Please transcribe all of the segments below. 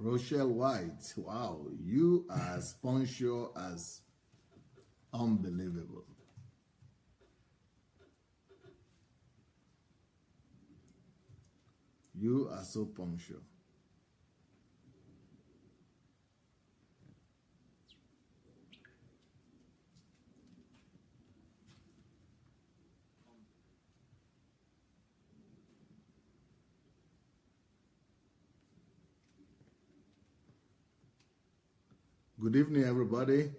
Rochelle White, wow, you are as punctual as unbelievable. You are so punctual. Good evening, everybody.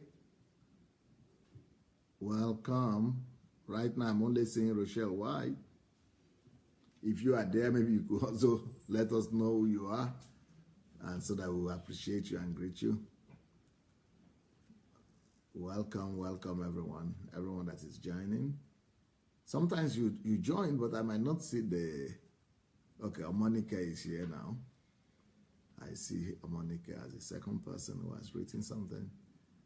Welcome. Right now, I'm only seeing Rochelle White. If you are there, maybe you could also let us know who you are, and so that we will appreciate you and greet you. Welcome, welcome, everyone that is joining. Sometimes you join, but I might not see the... Okay, Monica is here now. I see Monica as the second person who has written something.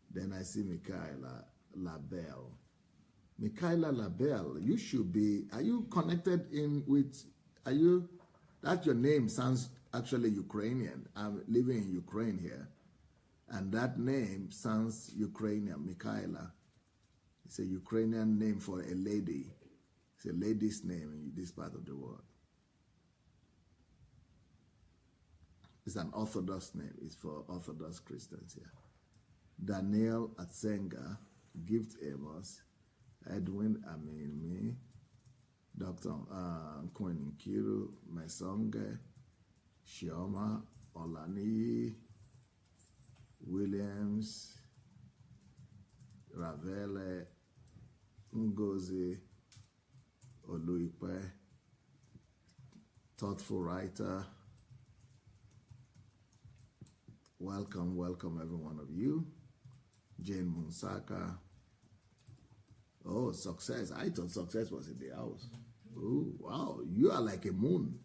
Then I see Michaela Labelle. Michaela Labelle, you should be, are you connected in with, that your name sounds actually Ukrainian. I'm living in Ukraine here. And that name sounds Ukrainian, Michaela. It's a Ukrainian name for a lady. It's a lady's name in this part of the world. It's an Orthodox name. It's for Orthodox Christians here. Daniel Atsenga, Gift Amos, Edwin Aminmi, Dr. Quinn Nkiru, Mesonge, Shioma, Olani, Williams, Ravele, Ngozi, Oluipe, thoughtful writer. Welcome, welcome every one of you. Jane Munsaka. Oh, Success. I thought Success was in the house. Oh, wow. You are like a moon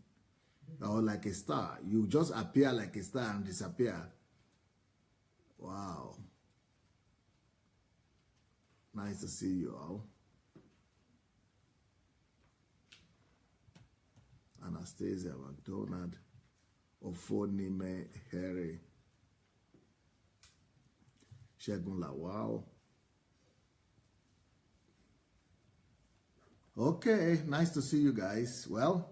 or like a star. You just appear like a star and disappear. Wow. Nice to see you all. Anastasia McDonald. Ofonime Harry. Shegun Lawal. Okay, nice to see you guys. Well,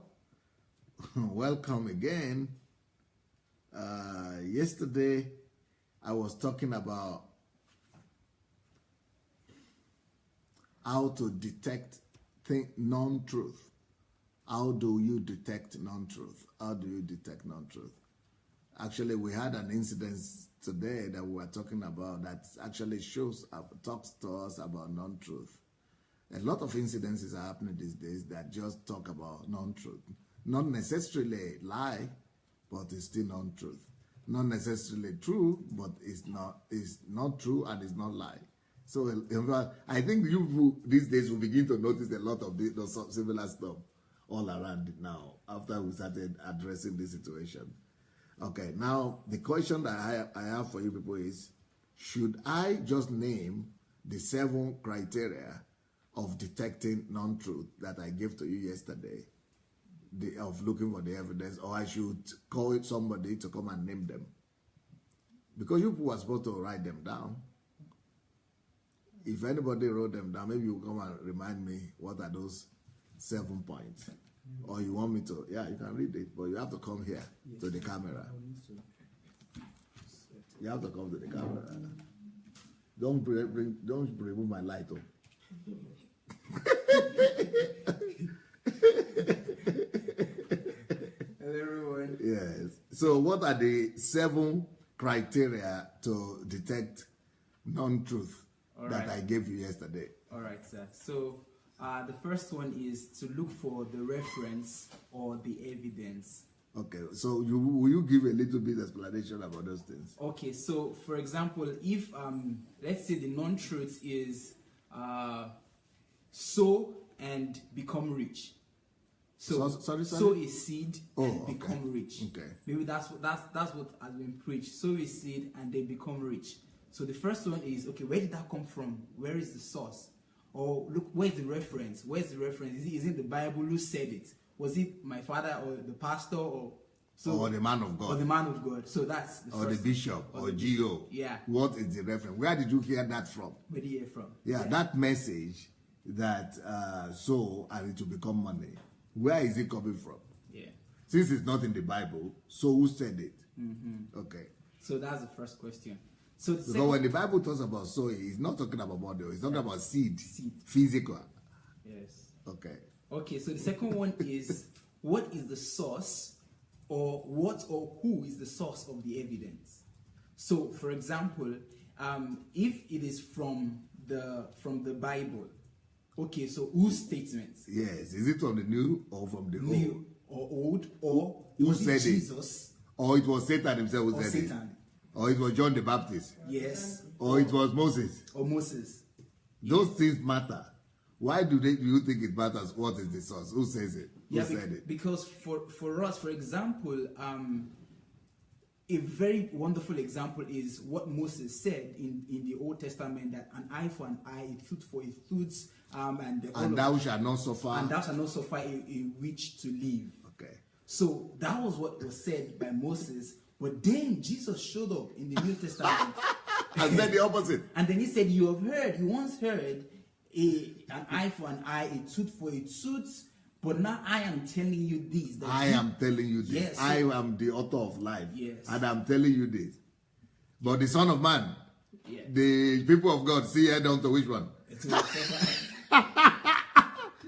welcome again. Yesterday, I was talking about how to detect non-truth. How do you detect non-truth? How do you detect non-truth? Actually, we had an incident today that we were talking about that actually talks to us about non-truth. A lot of incidences are happening these days that just talk about non-truth. Not necessarily lie, but it's still non-truth. Not necessarily true, but it's not true and it's not lie. So I think you these days will begin to notice a lot of those similar stuff all around now after we started addressing this situation. Okay, now the question that I have for you people is, should I just name the 7 criteria of detecting non-truth that I gave to you yesterday, of looking for the evidence, or I should call somebody to come and name them? Because you people are supposed to write them down. If anybody wrote them down, maybe you come and remind me what are those 7 points. Or you want me to, yeah, you can read it, but you have to come here to the camera. You have to come to the camera. Don't remove my light. Oh. Hello, everyone. Yes. So what are the 7 criteria to detect non-truth that I gave you yesterday? All right, sir. So the first one is to look for the reference or the evidence. Okay, so will you give a little bit explanation about those things? Okay, so for example, if let's say the non-truth is sow and become rich. So sorry? sow a seed and okay. become rich. Okay. Maybe that's what has been preached. Sow a seed and they become rich. So the first one is, okay, where did that come from? Where is the source? Or look, where's the reference? Where's the reference? Is it the Bible? Who said it? Was it my father or the pastor? Or or the man of God. Or the man of God. So that's the or the bishop or GO. Yeah. What is the reference? Where did you hear that from? Where did you hear from? Yeah, that message that sow and it will become money. Where is it coming from? Yeah. Since it's not in the Bible, so who said it? Okay. So that's the first question. So because when the Bible talks about sowing, it's not talking about money. It's talking about seed. Physical. Yes. Okay. Okay, so the second one is what is the source or what or who is the source of the evidence? So, for example, if it is from the Bible, okay, so whose statements? Yes, is it from the new or from the new or old, or who was said it Jesus? Or it was Satan himself who said Satan. it? Or it was John the Baptist? Yes. Or it was Moses? Or Moses. Those things matter. Why do you think it matters? What is the source? Who says it? Who said it? Because for us, for example, a very wonderful example is what Moses said in the Old Testament, that an eye for an eye, a tooth for a tooth, and thou shalt not suffer. And thou shalt not suffer a witch to live. Okay. So that was what was said by Moses. But then Jesus showed up in the New Testament and said the opposite. And then he said, you once heard an eye for an eye, a tooth for a tooth, but now I am telling you this. I am telling you this. Yes, so, I am the author of life. Yes. And I'm telling you this. But the Son of Man, yeah. the people of God, see head on to which one?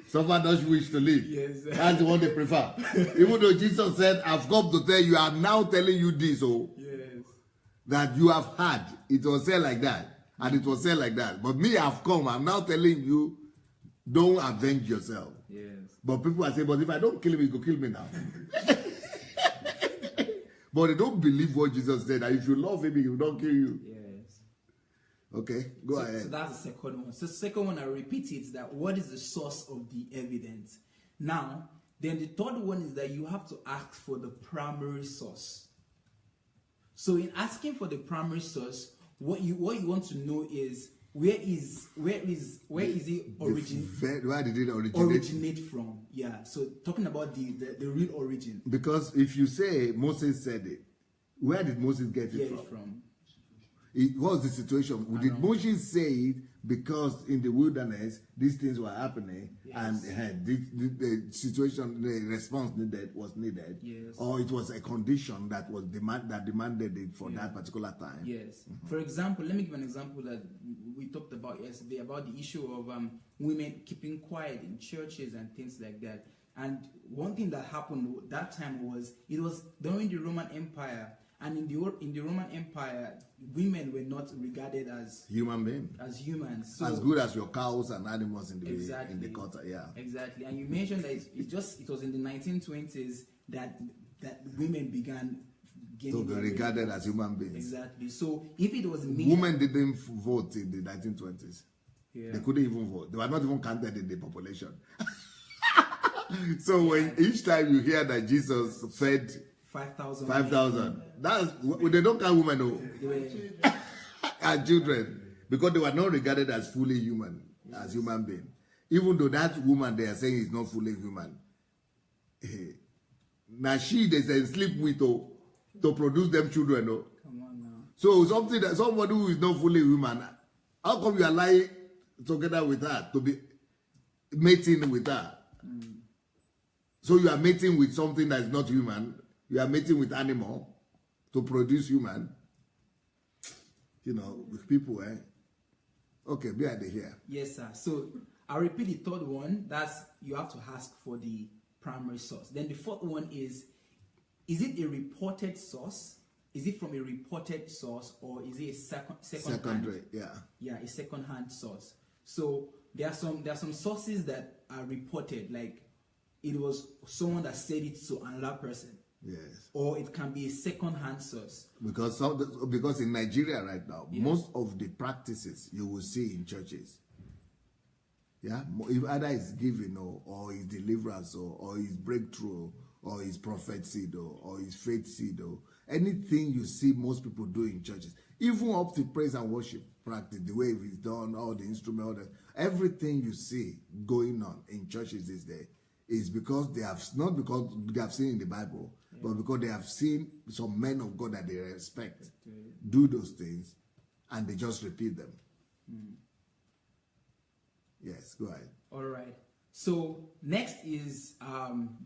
Someone does wish to live. Yes. That's the one they prefer. Even though Jesus said, I've come to tell you, I'm now telling you this, yes, that you have heard. It was said like that. And it was said like that. But me, I've come. I'm now telling you, don't avenge yourself. Yes. But people are saying, but if I don't kill him, he will kill me now. But they don't believe what Jesus said. That if you love him, he will not kill you. Yes. Okay, go ahead. So that's the second one. So the second one, I repeat it, that what is the source of the evidence? Now, then the third one is that you have to ask for the primary source. So in asking for the primary source, what you want to know is where is it Where did it originate from? Yeah. So talking about the real origin. Because if you say Moses said it, where did Moses get it from? It was the situation. Did Moses say it because in the wilderness these things were happening, yes, and the situation, the response was needed, yes, or it was a condition that was demanded it for that particular time? Yes. For example, let me give an example that we talked about yesterday about the issue of women keeping quiet in churches and things like that. And one thing that happened that time was it was during the Roman Empire. And in the Roman Empire, women were not regarded as human beings. As humans. So, as good as your cows and animals in the exactly, in the quarter, yeah. Exactly. And you mentioned that it was in the 1920s that women began to be regarded as human beings. Exactly. So if it was women didn't vote in the 1920s. Yeah. They couldn't even vote. They were not even counted in the population. So when each time you hear that Jesus fed 5,000. They don't count women, no. As children, because they were not regarded as fully human, as human beings. Even though that woman they are saying is not fully human. Now they say sleep with to produce them children. No? Come on now. So somebody who is not fully human, how come you are lying together with her to be mating with her? So you are mating with something that is not human. You are mating with animal to produce human. You know, with people, Okay, be at the here. Yes, sir. So I'll repeat the third one. That's you have to ask for the primary source. Then the fourth one is it a reported source? Is it from a reported source or is it a secondary? Yeah. Yeah, a second-hand source. So there are some sources that are reported, like it was someone that said it to another person. Yes. Or it can be a second-hand source. Because in Nigeria right now, most of the practices you will see in churches, yeah, if either it's giving or it's deliverance or it's breakthrough or it's prophecy or it's faith seed or anything you see most people do in churches, even up to praise and worship practice, the way it's done, all the instruments, everything you see going on in churches these days is because they have not because they have seen in the Bible, but because they have seen some men of God that they respect do those things, and they just repeat them. Yes, go ahead. All right. So next is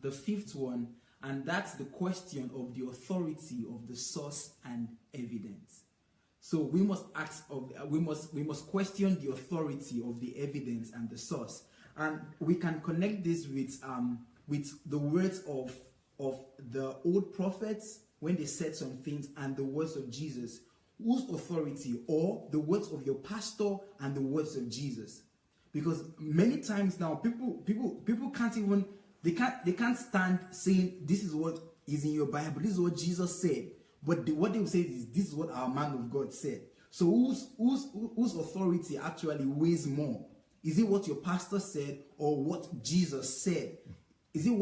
the fifth one, and that's the question of the authority of the source and evidence. So we must ask we must question the authority of the evidence and the source, and we can connect this with the words of the old prophets when they said some things, and the words of Jesus. Whose authority? Or the words of your pastor and the words of Jesus? Because many times now people can't even they can't stand saying this is what is in your Bible, this is what Jesus said. But what they will say is this is what our man of God said. So whose authority actually weighs more? Is it what your pastor said or what Jesus said? Is it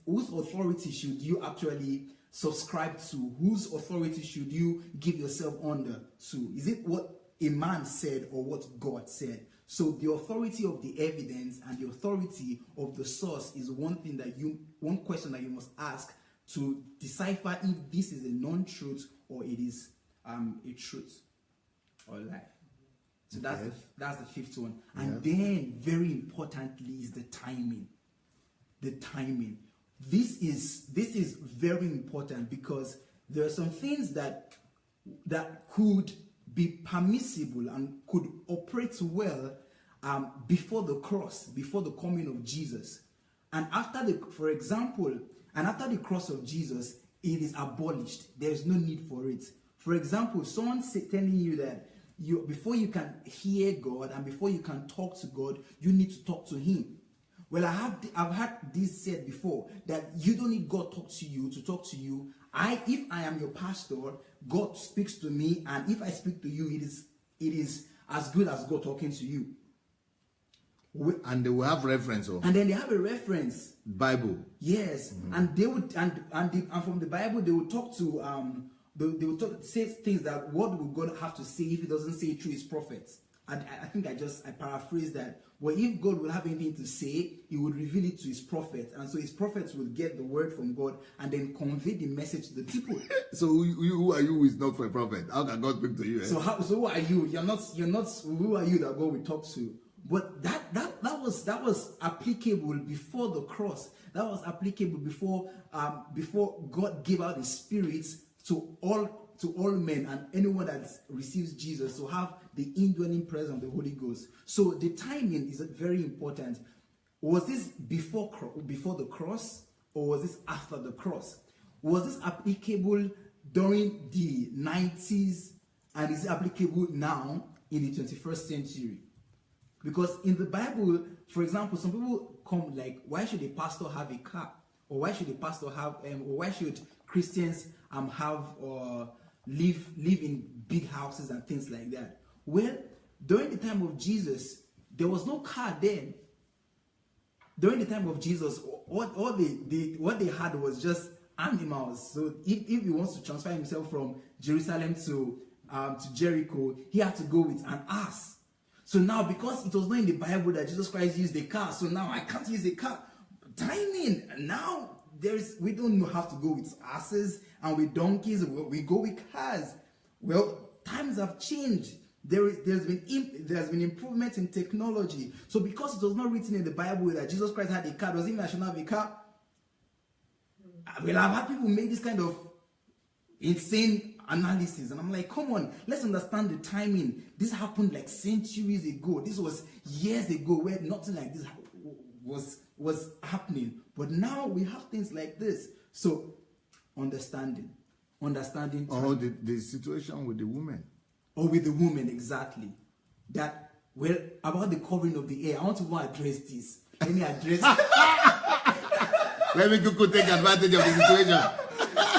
whose authority should you actually subscribe to? Whose authority should you give yourself under to? Is it what a man said or what God said? So the authority of the evidence and the authority of the source is one question that you must ask to decipher if this is a non-truth or it is a truth or lie. So that's the fifth one. And then very importantly is the timing. The timing. This is very important because there are some things that could be permissible and could operate well before the cross, before the coming of Jesus. And after the cross of Jesus, it is abolished. There is no need for it. For example, someone telling you that before you can hear God and before you can talk to God, you need to talk to Him. Well, I've had this said before that you don't need God to talk to you. If I am your pastor, God speaks to me, and if I speak to you, it is as good as God talking to you. And they will have reference of. And then they have a reference. Bible. Yes, and they would and from the Bible they would talk to they would say things that what would God have to say if He doesn't say it through His prophets. And I think I paraphrase that. Well, if God will have anything to say, He would reveal it to His prophet, and so His prophets will get the word from God and then convey the message to the people. So who are you who is not for a prophet? How can God speak to you? Eh? So who are you? You're not. Who are you that God will talk to? But that was applicable before the cross. That was applicable before God gave out His Spirit to all men and anyone that receives Jesus to have the indwelling presence of the Holy Ghost. So the timing is very important. Was this before the cross or was this after the cross? Was this applicable during the 90s and is it applicable now in the 21st century? Because in the Bible, for example, some people come like, why should a pastor have a car? Or why should a pastor have, or why should Christians have or live in big houses and things like that? Well, during the time of Jesus, there was no car then. During the time of Jesus, what they had was just animals. So if he wants to transfer himself from Jerusalem to Jericho, he had to go with an ass. So now, because it was not in the Bible that Jesus Christ used a car, so now I can't use a car. Timing. Now we don't have to go with asses and with donkeys. We go with cars. Well, times have changed. There's been improvement in technology. So because it was not written in the Bible that Jesus Christ had a car, does it mean I should not have a car? Well, I've had people make this kind of insane analysis, and I'm like, come on, let's understand the timing. This happened like centuries ago. This was years ago where nothing like this was happening. But now we have things like this. So understanding. Or the situation with the woman. Or with the woman, exactly. That, well, about the covering of the hair, I want to address this. Let me address Let me take advantage of the situation.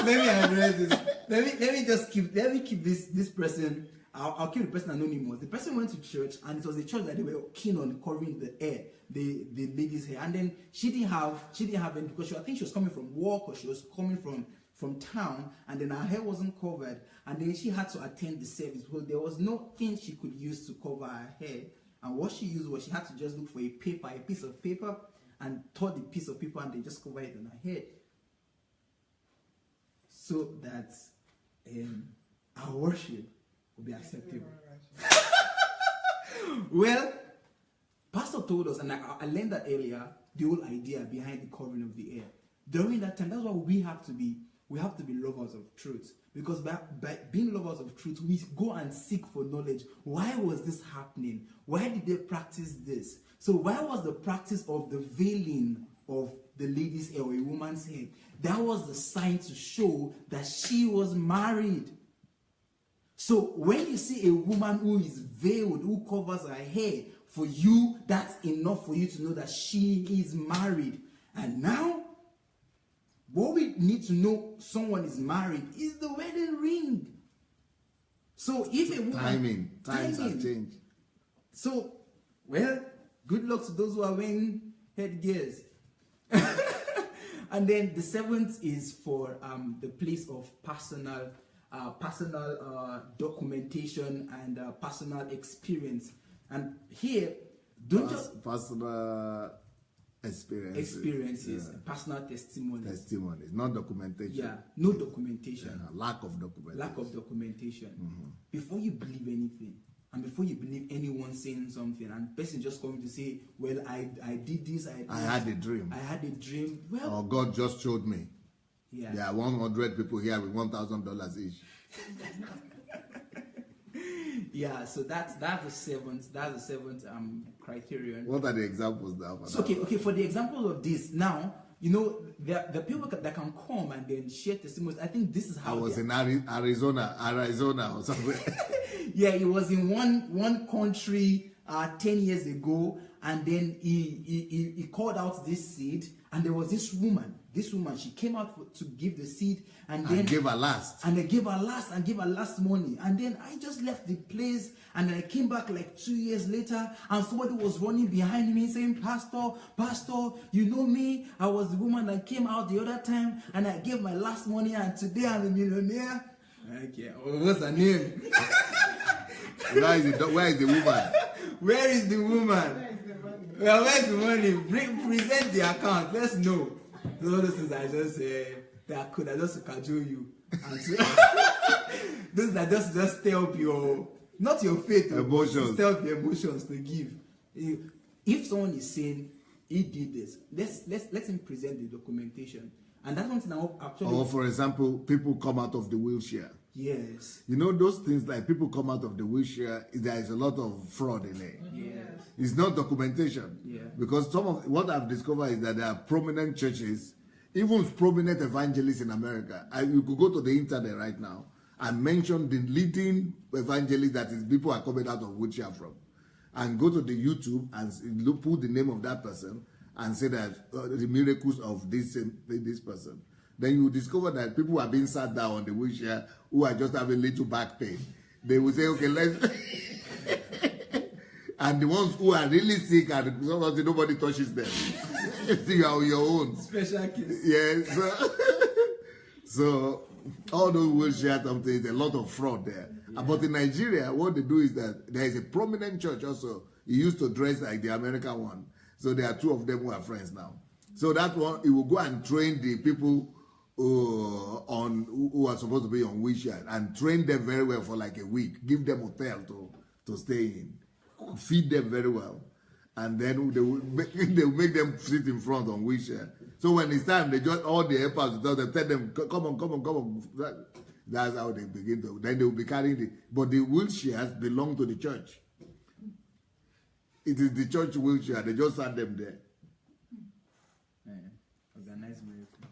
Let me address this. Let me keep this person. I'll keep the person anonymous. The person went to church, and it was the church that they were keen on covering the hair, the lady's hair. And then she didn't have any, because I think she was coming from work or she was coming from town, and then her hair wasn't covered, and then she had to attend the service because there was nothing she could use to cover her hair. And what she used was she had to just look for a piece of paper, and tore the piece of paper, and they just covered it on her head. so that our worship will be acceptable. Well, Pastor told us, and I learned that earlier, the whole idea behind the covering of the air. During that time, that's why we have to be lovers of truth. Because by being lovers of truth, we go and seek for knowledge. Why was this happening? Why did they practice this? So why was the practice of the veiling of the lady's hair or a woman's hair? That was the sign to show that she was married. So when you see a woman who is veiled, who covers her hair, for you, that's enough for you to know that she is married. And now, what we need to know someone is married is the wedding ring. So if a woman... Times have changed. So, well, good luck to those who are wearing headgears. And then the seventh is for the place of personal documentation and personal experience. And here, don't just personal experiences, personal testimonies, not documentation. Yeah, no documentation. Lack of documentation. Mm-hmm. Before you believe anything, and before you believe anyone saying something, and person just coming to say, "Well, I did this. I had a dream. Well, or God just showed me. Yeah, there are 100 people here with $1,000 each. Yeah, so that's the seventh criterion. What are the examples now? So, okay, for the example of this, now, you know, the people that can come and then share testimonies. I think this is how I was in Arizona or something. Yeah, he was in one country 10 years ago, and then he called out this seed, and there was this woman, she came out to give the seed, and then gave her last. And they gave her last money. And then I just left the place, and then I came back like 2 years later, and somebody was running behind me saying, Pastor, you know me? I was the woman that came out the other time, and I gave my last money, and today I'm a millionaire. Okay, what's her name? Where is the woman? Where is the woman? Well, where's the money? Present the account. Let's know. So all those things I just I just cajole you. And so, those that just stir up your, not your faith, emotions. Stir up your emotions to give. If someone is saying he did this, let him present the documentation. And that's something I actually. Or for example, people come out of the wheelchair. Yes. You know those things, like people come out of the wheelchair, there is a lot of fraud in it. Yes. It's not documentation. Yeah. Because some of what I've discovered is that there are prominent churches, even prominent evangelists in America. You could go to the internet right now and mention the leading evangelist that is people are coming out of wheelchair from, and go to the YouTube and put the name of that person and say that the miracles of this person. Then you discover that people are being sat down on the wheelchair who are just having little back pain. They will say, okay, let's... And the ones who are really sick and nobody touches them. You are on your own. Special case. Yes. So all those wheelchair something, a lot of fraud there. Yeah. But in Nigeria, what they do is that there is a prominent church also. He used to dress like the American one. So there are two of them who are friends now. So that one, he will go and train the people who are supposed to be on wheelchair and train them very well for like a week. Give them hotel to stay in. Feed them very well. And then they will make them sit in front on wheelchair. So when it's time, they just all the helpers tell them, come on. That's how they begin to. Then they will be carrying the. But the wheelchairs belong to the church. It is the church wheelchair. They just sat them there.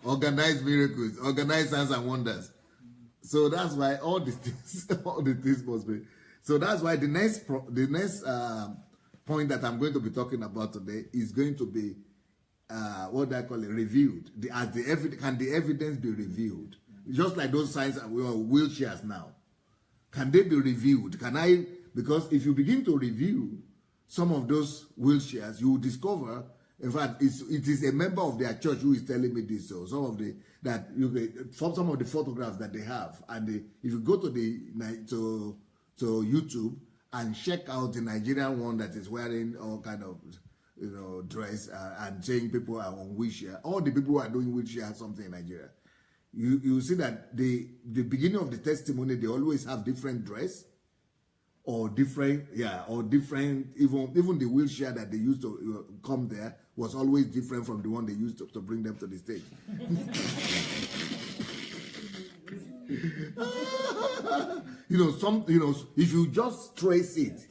Organized miracles, organized signs and wonders. So that's why all the things must be. So that's why the next point that I'm going to be talking about today is going to be what do I call it? Reviewed. Can the evidence be reviewed? Just like those signs and wheelchairs now. Can they be reviewed? Because if you begin to review some of those wheelchairs, you will discover. In fact, it is a member of their church who is telling me this. So some of the photographs that they have, and if you go to YouTube and check out the Nigerian one that is wearing all kind of dress and saying people are on wheelchair. All the people who are doing wheelchair have something in Nigeria. you see that the beginning of the testimony, they always have different dress or different, even the wheelchair that they used to come there was always different from the one they used to bring them to the stage. If you just trace it,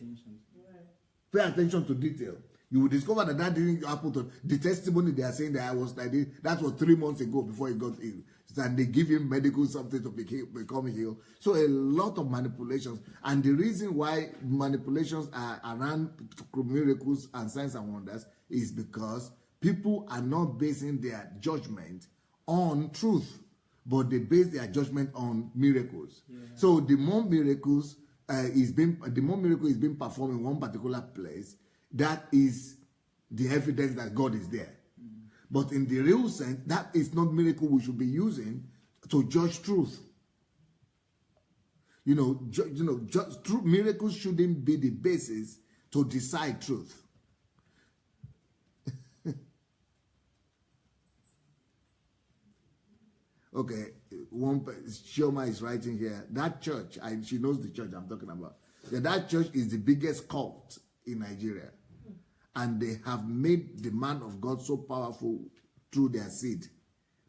pay attention to detail, you will discover that didn't happen to the testimony. They are saying that I was like this. That was 3 months ago before he got ill. And they give him medical something to become healed. So a lot of manipulations. And the reason why manipulations are around miracles and signs and wonders is because people are not basing their judgment on truth, but they base their judgment on miracles. Yeah. So the more miracles is being performed in one particular place, that is the evidence that God is there. But in the real sense, that is not miracle we should be using to judge truth. True miracles shouldn't be the basis to decide truth. Okay, Shioma is writing here. That church, she knows the church I'm talking about. That church is the biggest cult in Nigeria. And they have made the man of God so powerful through their seed.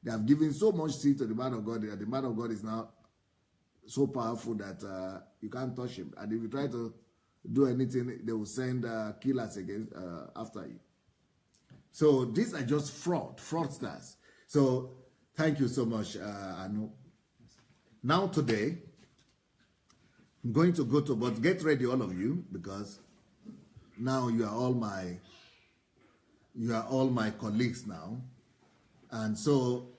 They have given so much seed to the man of God that the man of God is now so powerful that you can't touch him. And if you try to do anything, they will send killers after you. So these are just fraudsters. So thank you so much, Anu. Now today, I'm going to go to, but get ready all of you, because now you are all my colleagues now, and so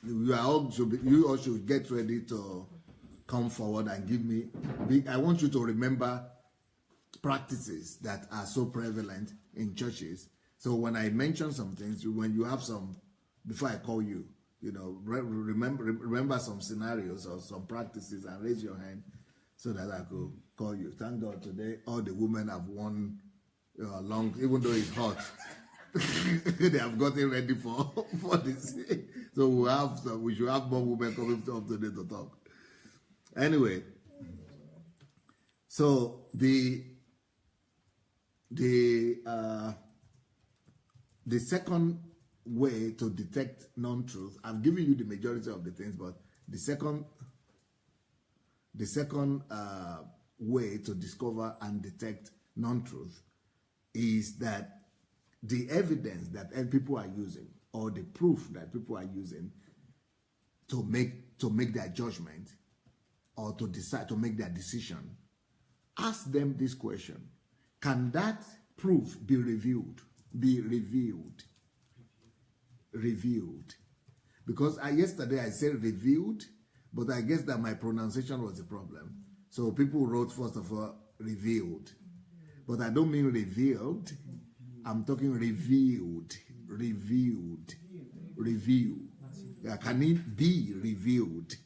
you all should get ready to come forward and give me. I want you to remember practices that are so prevalent in churches. So when I mention some things, when you have some, before I call you, remember some scenarios or some practices and raise your hand so that I could call you. Thank God today all the women have won. Long, even though it's hot, they have gotten ready for this. So we should have more women coming up today to talk. Anyway, so the second way to detect non-truth, I've given you the majority of the things, but the second way to discover and detect non-truth is that the evidence that people are using, or the proof that people are using to make their judgment or to decide to make their decision, ask them this question: can that proof be revealed? Because yesterday I said revealed, but I guess that my pronunciation was the problem. So people wrote, first of all, revealed. But I don't mean revealed. I'm talking revealed. Review. Can it be revealed?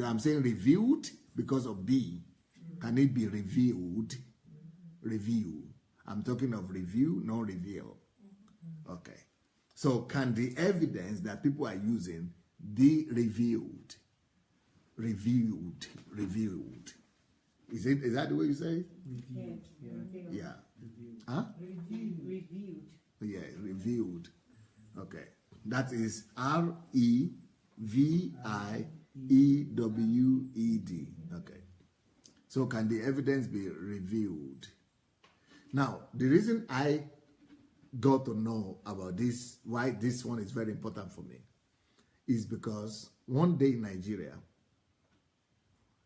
I'm saying revealed because of B. Can it be revealed? Review. I'm talking of review, not reveal. Okay. So can the evidence that people are using be revealed? Revealed. Is that the way you say it? Revealed. Yeah. Huh? Revealed. Yeah, revealed. Okay. That is REVIEWED. Okay. So can the evidence be revealed? Now, the reason I got to know about this, why this one is very important for me, is because one day in Nigeria,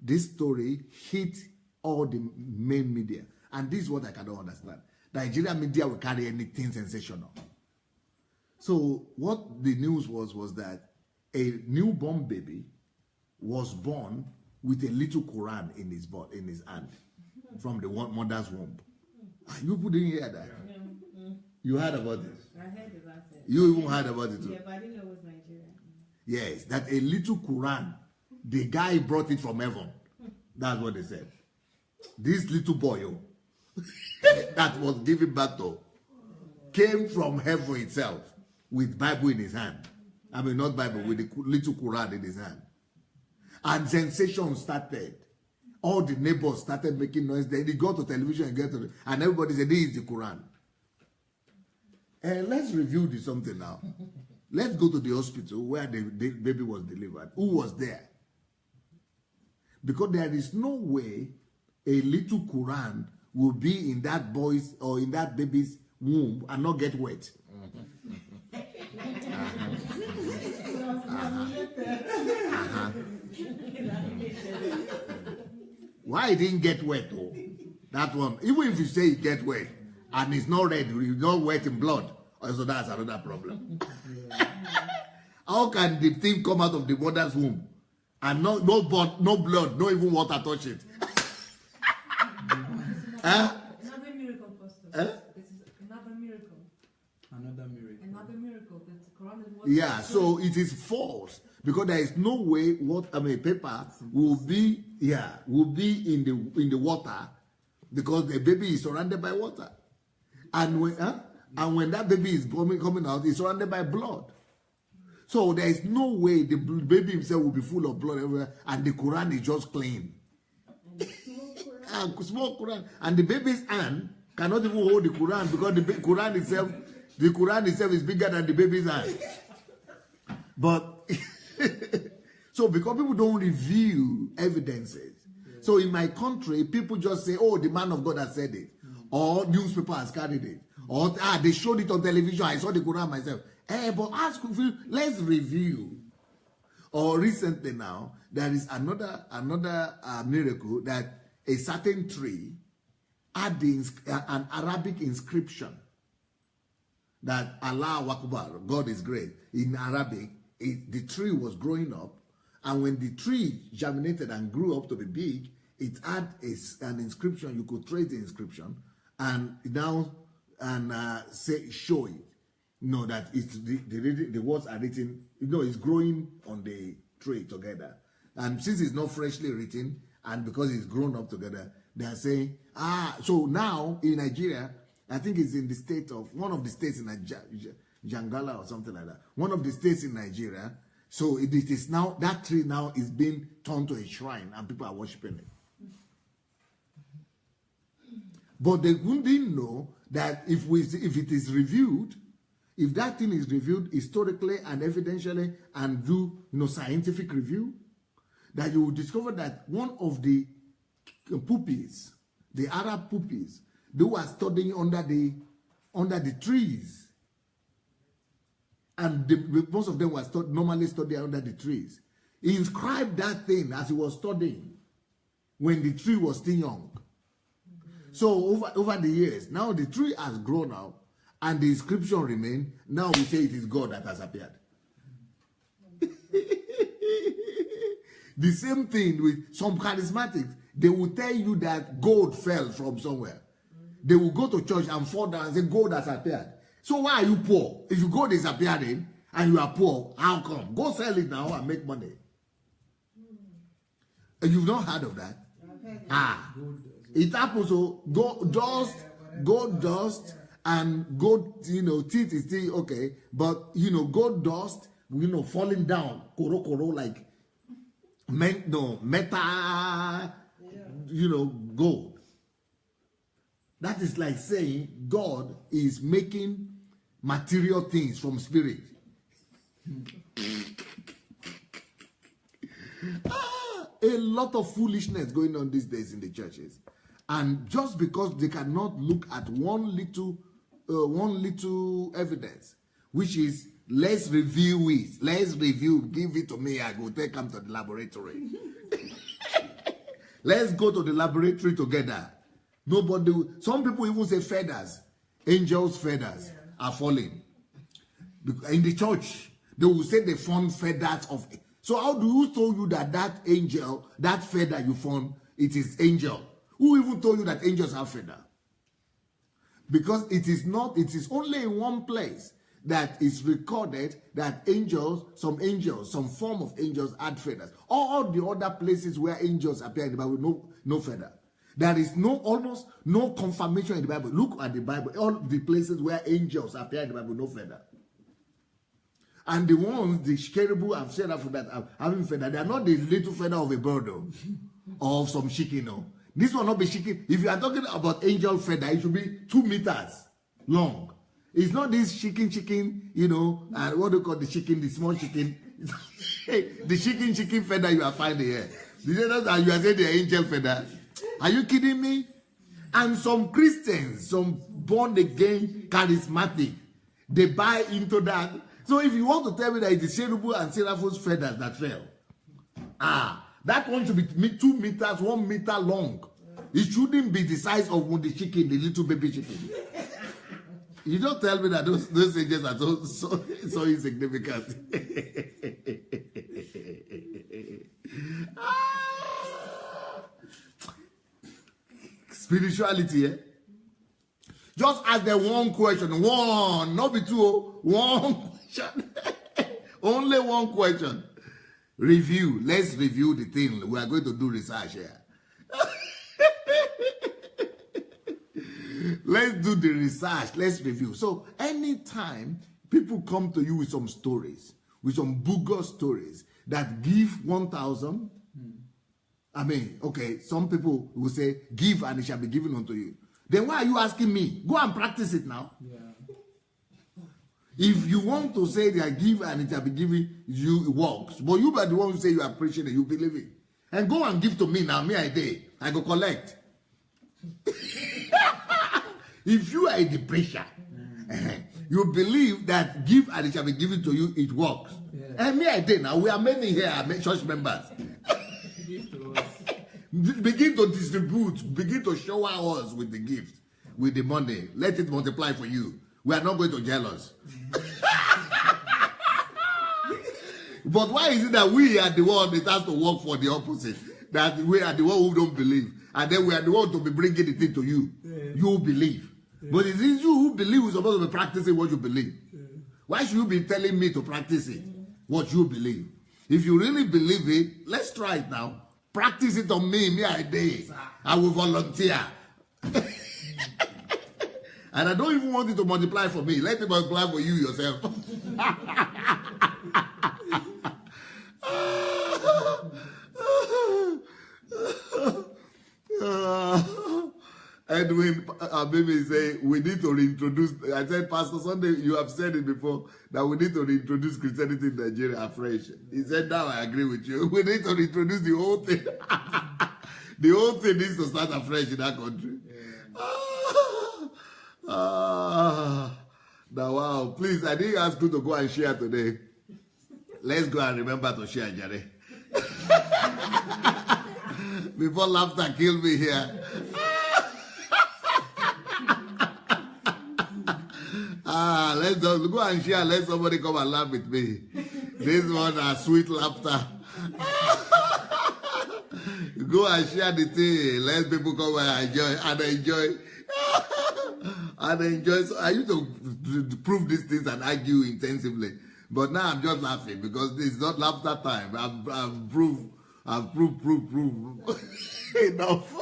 this story hit all the main media. And this is what I cannot understand. Nigerian media will carry anything sensational. So what the news was that a newborn baby was born with a little Quran in his hand from the mother's womb. You didn't hear that? No. You heard about it? I heard about it. You even heard about it too? Yeah, but I didn't know it was Nigeria. Yes, that a little Quran, the guy brought it from heaven. That's what they said. This little boy that was given birth to came from heaven itself with Bible in his hand. I mean, not Bible, with the little Quran in his hand. And sensation started. All the neighbors started making noise. Then they go to television and everybody said, this is the Quran. And let's review this something now. Let's go to the hospital where the baby was delivered. Who was there? Because there is no way a little Quran will be in that boy's or in that baby's womb and not get wet. Why it didn't get wet though? That one, even if you say it get wet and it's not red, it's not wet in blood, also that's another problem. How can the thing come out of the mother's womb and no blood, no even water touch it? Another miracle, Pastor. This is another miracle. Another miracle. Another miracle. That the Quran is what. Yeah, so it is false because there is no way paper will be in the water because the baby is surrounded by water, and when that baby is coming out, it's surrounded by blood. So there is no way the baby himself will be full of blood everywhere, and the Quran is just clean. Small Quran, and the baby's hand cannot even hold the Quran because the Quran itself is bigger than the baby's hand. But so because people don't review evidences, so in my country people just say, "Oh, the man of God has said it," or newspaper has carried it, or they showed it on television. I saw the Quran myself. But ask, let's review. Or recently now, there is another miracle that a certain tree had an Arabic inscription that Allah Akbar, God is great. In Arabic, the tree was growing up, and when the tree germinated and grew up to be big, it had an inscription. You could trace the inscription and now show it. No, that it's the words are written. It's growing on the tree together, and since it's not freshly written, and because it's grown up together, they are saying, so now in Nigeria, I think it's in the state of one of the states in Jangala or something like that. One of the states in Nigeria. So it is now that tree now is being turned to a shrine, and people are worshiping it. But they didn't know that if it is reviewed. If that thing is reviewed historically and evidentially and do scientific review, that you will discover that one of the puppies, the Arab puppies, they were studying under the trees, and most of them were normally studying under the trees. He inscribed that thing as he was studying when the tree was still young. So over the years, now the tree has grown up. And the inscription remains. Now we say it is God that has appeared. The same thing with some charismatics. They will tell you that gold fell from somewhere. They will go to church and fall down and say gold has appeared. So why are you poor? If gold is appearing and you are poor, how come? Go sell it now and make money. You've not heard of that? It happens. So gold dust. And gold, teeth is still okay, but gold dust, falling down, koro like metal, gold. That is like saying God is making material things from spirit. A lot of foolishness going on these days in the churches, and just because they cannot look at one little evidence, which is let's review it. Give it to me. I go take them to the laboratory. Let's go to the laboratory together. Some people even say feathers, angels' feathers are falling. In the church, they will say they found feathers of. So how do you told you that angel, that feather you found, it is angel? Who even told you that angels have feather? Because it is only in one place that is recorded that some form of angels had feathers. All the other places where angels appear in the Bible, no feather. There is almost no confirmation in the Bible. Look at the Bible, all the places where angels appear in the Bible, no feather. And the ones, the cherubim and seraphim that are having feather, they are not the little feather of a bird or of some chicken. No. This will not be chicken. If you are talking about angel feather, it should be 2 meters long. It's not this chicken, you know, and what do you call the chicken, the small chicken, the chicken feather you are finding here. You are saying the angel feather. Are you kidding me? And some Christians, some born again, charismatic, they buy into that. So if you want to tell me that it is cherubim and seraphim's feathers that fell, that one should be 2 meters, 1 meter long. It shouldn't be the size of the chicken, the little baby chicken. You don't tell me that those angels are so insignificant. Spirituality, eh? Just ask them one question. One, not be two. One question. Only one question. Review. Let's review the thing. We are going to do research here. Let's do the research. Let's review. So anytime people come to you with some stories, with some bogus stories that give 1,000, I mean, okay, some people will say, give and it shall be given unto you. Then why are you asking me? Go and practice it now. Yeah. If you want to say that give and it shall be given you, it works. But you are the one who say you are preaching it, you believe it. And go and give to me now, me I day. I go collect. If you are a depression, you believe that give and it shall be given to you, it works. Yeah. And me I day now, we are many here, church members. Begin to distribute, begin to shower us with the gift, with the money. Let it multiply for you. We are not going to jealous. But why is it that we are the one that has to work for the opposite? That we are the one who don't believe. And then we are the one to be bringing the thing to you. Yeah. You believe. Yeah. But it is you who believe who is supposed to be practicing what you believe. Yeah. Why should you be telling me to practice it? What you believe. If you really believe it, let's try it now. Practice it on me I day. I will volunteer. And I don't even want it to multiply for me. Let it multiply for you yourself. Edwin Abebe say we need to reintroduce. I said, Pastor Sandey, you have said it before that we need to reintroduce Christianity in Nigeria afresh. He said, now I agree with you. We need to reintroduce the whole thing. The whole thing needs to start afresh in that country. Yeah. Now, wow. Please, I didn't ask you to go and share today. Let's go and remember to share, Jerry. Before laughter kill me here. Let's go and share. Let somebody come and laugh with me. This one is sweet laughter. Go and share the thing. Let people come and enjoy. So I used to prove these things and argue intensively. But now I'm just laughing because it's not laughter time. I've proved. Enough.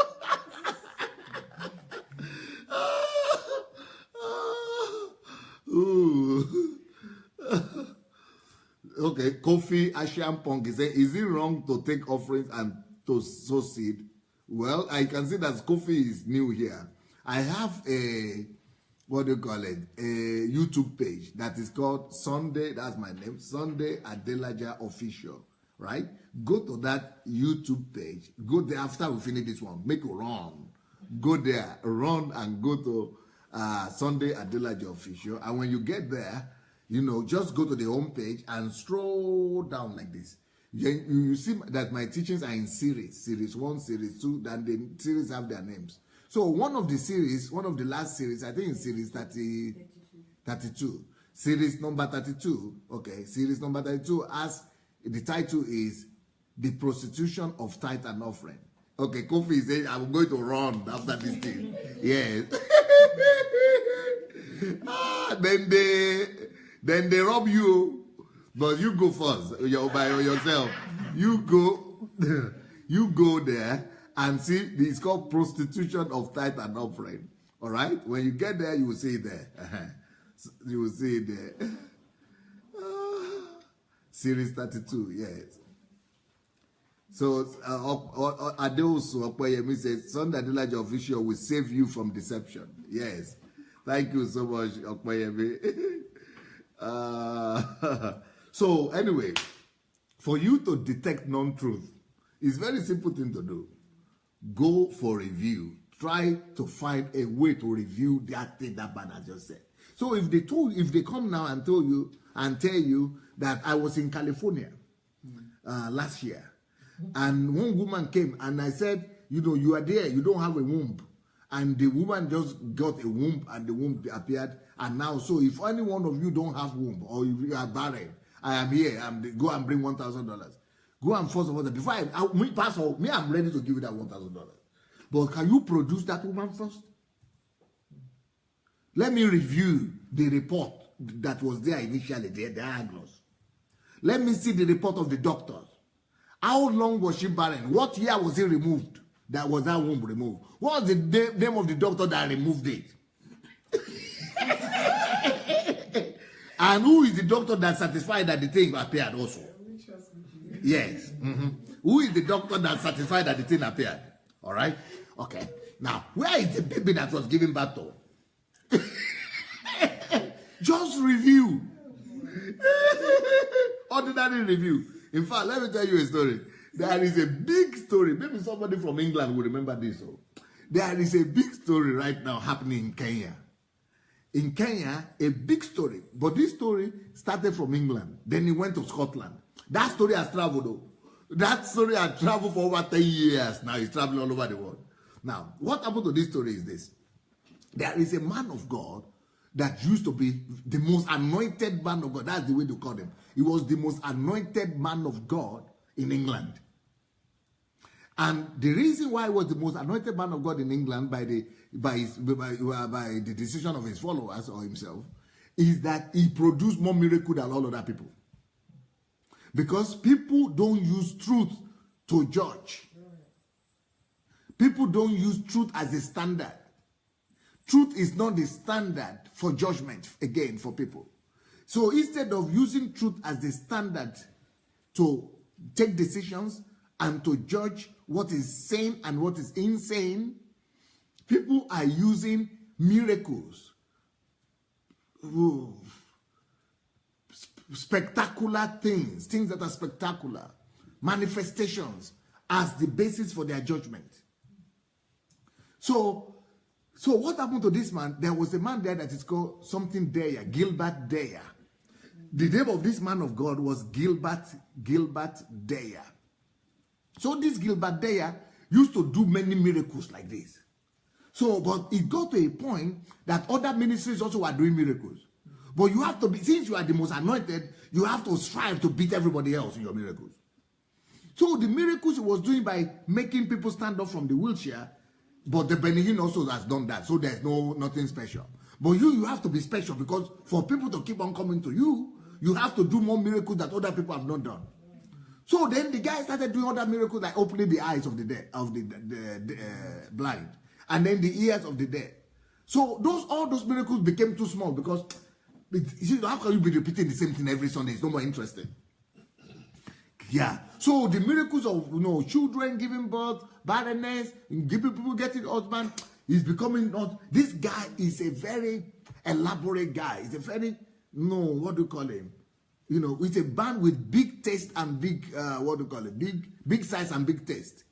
Okay, Kofi Ashian Pong is saying, is it wrong to take offerings and to sow seed? Well, I can see that Kofi is new here. I have a, what do you call it, a YouTube page that is called Sandey, that's my name, Sandey Adelaja Official, right? Go to that YouTube page. Go there after we finish this one. Make a run. Go there, run and go to Sandey Adelaja Official. And when you get there, you know, just go to the home page and scroll down like this. You see that my teachings are in series 1, series 2, then the series have their names. So one of the series, one of the last series, I think in series 32. Series number 32, okay, series number 32 as the title is The Prostitution of Tithe and Offering. Okay, Kofi is saying, I'm going to run after this thing. Yes. Then they rob you, but you go first. You're by yourself. You go there and see. It's called Prostitution of Tithe and Offering. All right. When you get there, you will see it there. You will see it there. Series 32, yes. So, Adeosu Okoyemi says, Sandei Adelaja official will save you from deception. Yes. Thank you so much, Okoyemi. So, anyway, for you to detect non-truth, it's a very simple thing to do. Go for review. Try to find a way to review that thing that man has just said. So if they come now and tell you that I was in California last year, and one woman came and I said, you are there, you don't have a womb, and the woman just got a womb and the womb appeared, and now so if any one of you don't have womb or if you are barren, I am here. Go and bring $1,000. Go and first of all, before I'm ready to give you that $1,000. But can you produce that woman first? Let me review the report that was there initially, the diagnosis. Let me see the report of the doctors. How long was she barren? What year was it removed? That was that womb removed. What was the name of the doctor that removed it? And who is the doctor that certified that the thing appeared also? Yes. Who is the doctor that certified that the thing appeared? All right. Okay. Now, where is the baby that was given birth to? Just review. Ordinary review. In fact, let me tell you a story. There is a big story. Maybe somebody from England will remember this. There is a big story right now happening in Kenya. In Kenya, a big story. But this story started from England. Then it went to Scotland. That story has traveled though. That story has traveled for over 10 years. Now it's traveling all over the world. Now, what happened to this story is this. There is a man of God that used to be the most anointed man of God. That's the way to call him. He was the most anointed man of God in England. And the reason why he was the most anointed man of God in England by the decision of his followers or himself is that he produced more miracles than all other people. Because people don't use truth to judge. People don't use truth as a standard. Truth is not the standard for judgment, again, for people. So instead of using truth as the standard to take decisions and to judge what is sane and what is insane, people are using miracles, spectacular things that are spectacular, manifestations as the basis for their judgment. So what happened to this man? There was a man there that is called something Dyer, Gilbert Dyer. The name of this man of God was Gilbert Dyer. So this Gilbert Dyer used to do many miracles like this. So, but it got to a point that other ministries also were doing miracles. But you have to be, since you are the most anointed, you have to strive to beat everybody else in your miracles. So the miracles he was doing by making people stand up from the wheelchair, but the Benign also has done that. So there's nothing special. But you have to be special, because for people to keep on coming to you, you have to do more miracles that other people have not done. So then the guy started doing other miracles, like opening the eyes of the dead, of the blind, and then the ears of the dead. So all those miracles became too small, because how can you be repeating the same thing every Sunday? It's no more interesting. Yeah. So the miracles of children giving birth, barrenness, people getting husband is becoming not. This guy is a very elaborate guy. He's a very what do you call him? It's a man with big taste and big big size and big taste.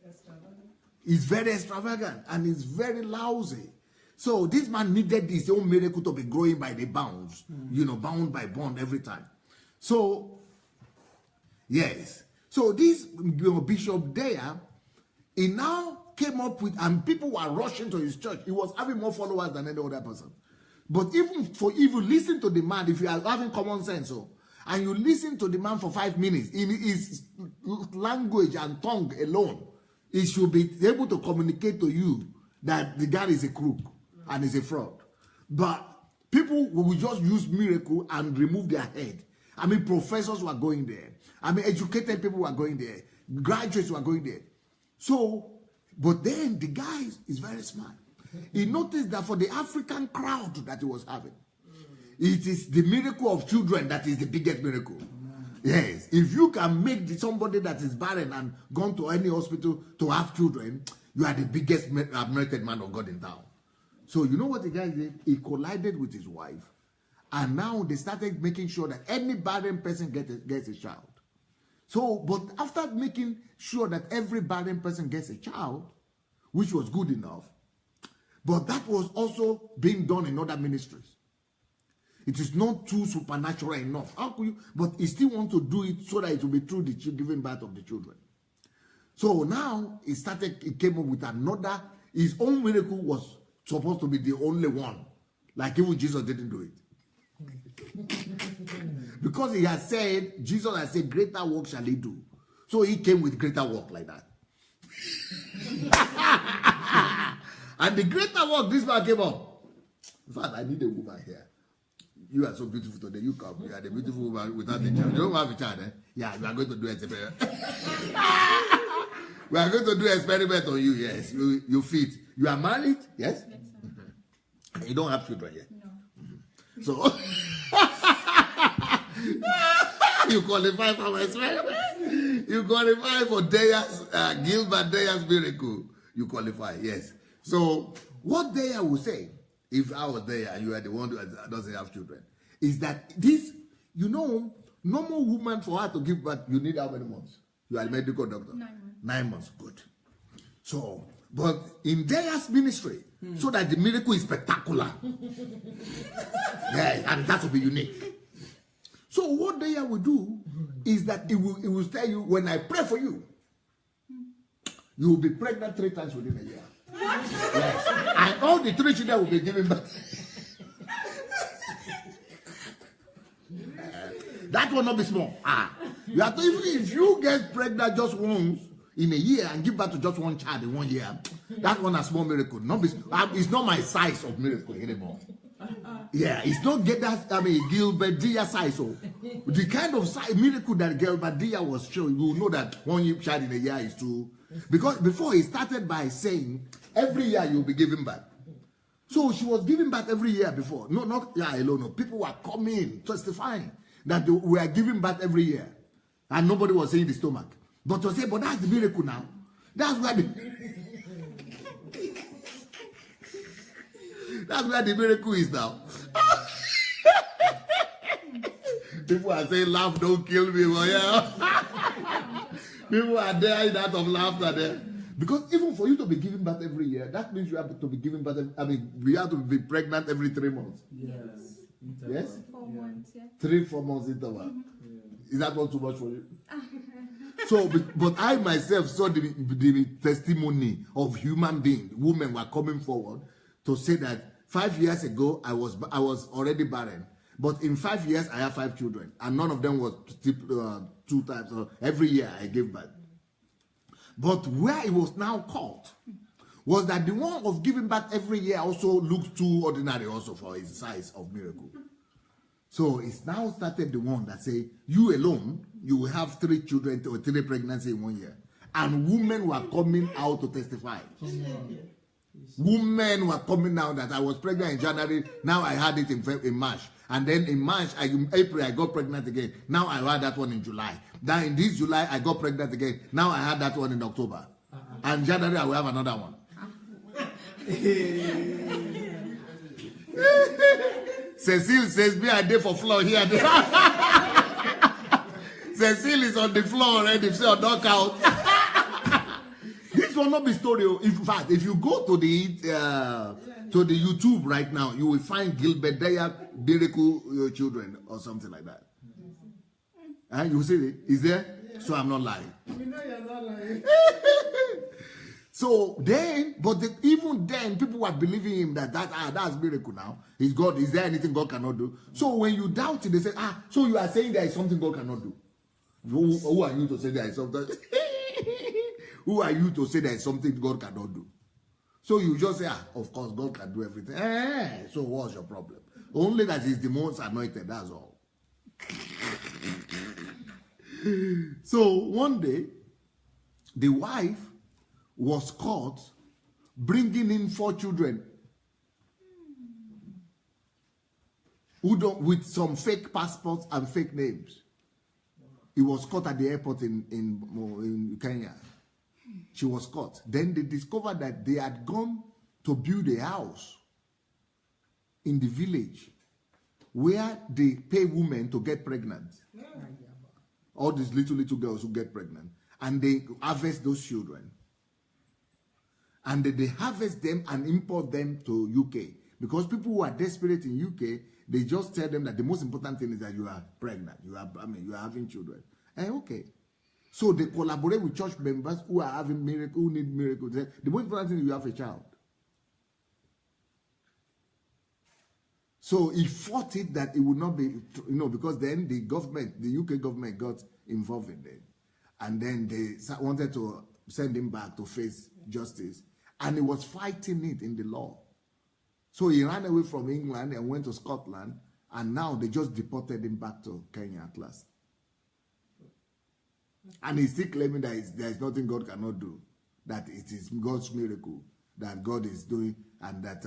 He's very extravagant and he's very lousy. So this man needed his own miracle to be growing by the bounds, bound by bond every time. So, yes. So this Bishop Dyer, he now came up with, and people were rushing to his church. He was having more followers than any other person. But if you listen to the man, if you are having common sense, and you listen to the man for 5 minutes, in his language and tongue alone, he should be able to communicate to you that the guy is a crook and is a fraud. But people will just use miracle and remove their head. I mean, professors were going there. I mean, educated people were going there. Graduates were going there. So, but then the guy is very smart. He noticed that for the African crowd that he was having, it is the miracle of children that is the biggest miracle. Yes, if you can make somebody that is barren and gone to any hospital to have children, you are the biggest anointed man of God in town. So you know what the guy did? He collided with his wife, and now they started making sure that any barren person gets a child. So, but after making sure that every barren person gets a child, which was good enough, but that was also being done in other ministries. It is not too supernatural enough. How could you? But he still want to do it so that it will be through the giving birth of the children. So now he came up with another. His own miracle was supposed to be the only one. Like even Jesus didn't do it. Because he has said, Jesus has said, greater work shall he do. So he came with greater work like that. And the greater work, this man came up. In fact, I need a woman here. You are so beautiful today. You come. You are the beautiful woman without a child. You don't have a child, eh? Yeah, we are going to do an experiment. We are going to do an experiment on you, yes. You fit. You are married? Yes? Yes, sir. You don't have children yet? No. Mm-hmm. So, you qualify for my experiment. You qualify for Gilbert Deya's miracle. You qualify, yes. So, what Deya will say, if I was there and you are the one who doesn't have children, is that this, normal woman, for her to give birth, you need how many months? You are a medical doctor. 9 months. 9 months, good. So, but in Deya's ministry, so that the miracle is spectacular. Yeah, and that will be unique. So what Deya will do is that it will tell you, when I pray for you, you will be pregnant 3 times within a year. Yes. And all the 3 children will be given birth. That will not be small. You have to, if you get pregnant just once in a year and give birth to just 1 child in 1 year, that one a small miracle. It's not my size of miracle anymore. Yeah, it's not Gilbert Deya size. So the kind of miracle that Gilbert Deya was showing, you will know that 1 child in a year is too. Because before he started by saying, every year you'll be giving birth. So she was giving birth every year before. No, not alone. No. People were coming, testifying that we are giving birth every year. And nobody was saying the stomach. But to say, but that's the miracle now. That's where the miracle is now. People are saying, laugh, don't kill me. Well, yeah. People are dying out of laughter there. Because even for you to be giving birth every year, that means you have to be giving birth. We have to be pregnant every 3 months. Yes. Yes? 4 months, yeah. 3-4 months interval. Is that not too much for you? So, but I myself saw the testimony of human beings. Women were coming forward to say that 5 years ago, I was already barren. But in 5 years, I have 5 children. And none of them was 2 times. So every year, I gave birth. But where it was now caught was that the one of giving birth every year also looks too ordinary also for his size of miracle. So it's now started the one that say, you alone, you will have 3 children or 3 pregnancies in 1 year. And women were coming out to testify. Women were coming out that I was pregnant in January, now I had it in March. And then in March, April, I got pregnant again. Now I had that one in July. Then in this July, I got pregnant again. Now I had that one in October. And January, I will have another one. Cecile says, me I did for floor here. Cecile is on the floor already. If say knock out. This will not be story. In fact, if you go to the YouTube right now, you will find Gilbert Deya Miracle Children or something like that. And you see it? Is there? Yeah. So I'm not lying. We know you're not lying. So then, even then, people were believing him that's miracle now. He's God. Is there anything God cannot do? So when you doubt it, they say, so you are saying there is something God cannot do. Who are you to say there is something? Who are you to say there is something God cannot do? So you just say, of course, God can do everything. So what's your problem? Only that he's the most anointed, that's all. So one day, the wife was caught bringing in 4 children with some fake passports and fake names. He was caught at the airport in Kenya. She was caught. Then they discovered that they had gone to build a house in the village where they pay women to get pregnant. Yeah. All these little girls who get pregnant. And they harvest those children. And they harvest them and import them to UK. Because people who are desperate in UK, they just tell them that the most important thing is that you are pregnant. You are having children. And okay. So they collaborate with church members who are having miracles, who need miracles. The most important thing is you have a child. So he fought it that it would not be, because then the UK government got involved in it. And then they wanted to send him back to face justice. And he was fighting it in the law. So he ran away from England and went to Scotland. And now they just deported him back to Kenya at last. And he's still claiming that there is nothing God cannot do. That it is God's miracle that God is doing. And that,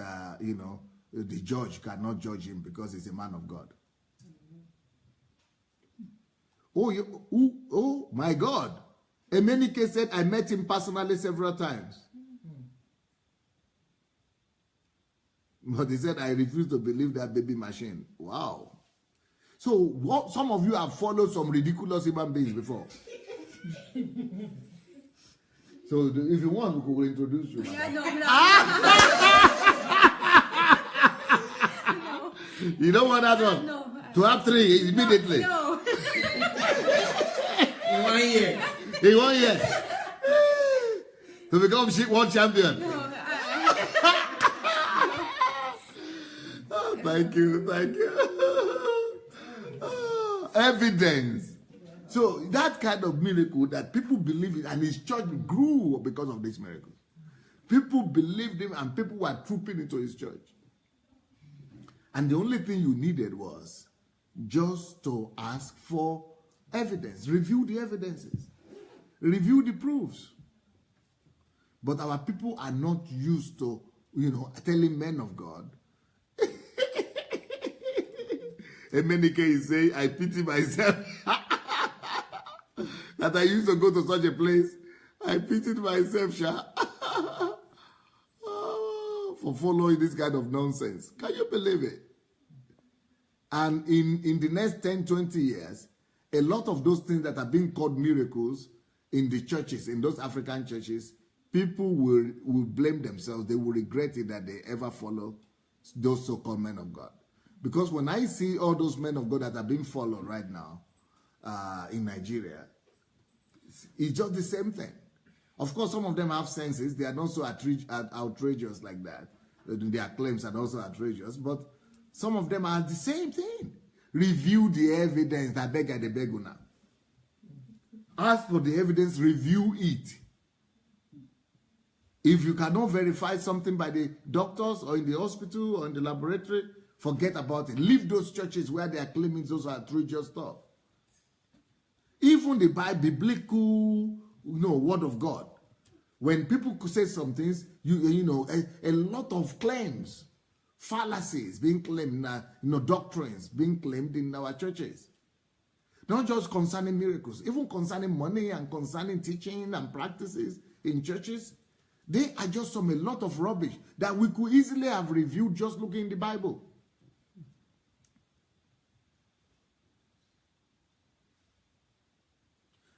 the judge cannot judge him because he's a man of God. Oh my God. Emenike said, I met him personally several times. But he said, I refuse to believe that baby machine. Wow. So some of you have followed some ridiculous human beings before. So if you want, we could introduce you. Yeah, no. You don't want that one? No. To have 3 immediately? No. In 1 year. In 1 year? To become world champion? No. Oh, thank you. Evidence. So that kind of miracle that people believe in, and his church grew because of this miracle. People believed him and people were trooping into his church. And the only thing you needed was just to ask for evidence. Review the evidences. Review the proofs. But our people are not used to, telling men of God. Emenike is saying, I pity myself. That I used to go to such a place. I pitied myself, for following this kind of nonsense. Can you believe it? And in the next 10, 20 years, a lot of those things that are being called miracles in the churches, in those African churches, people will blame themselves. They will regret it that they ever follow those so-called men of God. Because when I see all those men of God that are being followed right now in Nigeria, it's just the same thing. Of course, some of them have senses. They are not so outrageous like that. Their claims are also outrageous, but some of them are the same thing. Review the evidence that beg at the beguna. Ask for the evidence, review it. If you cannot verify something by the doctors or in the hospital or in the laboratory, forget about it. Leave those churches where they are claiming those outrageous stuff. Even the biblical, word of God. When people could say some things, a lot of claims, fallacies being claimed, doctrines being claimed in our churches. Not just concerning miracles, even concerning money and concerning teaching and practices in churches. They are just a lot of rubbish that we could easily have reviewed just looking in the Bible.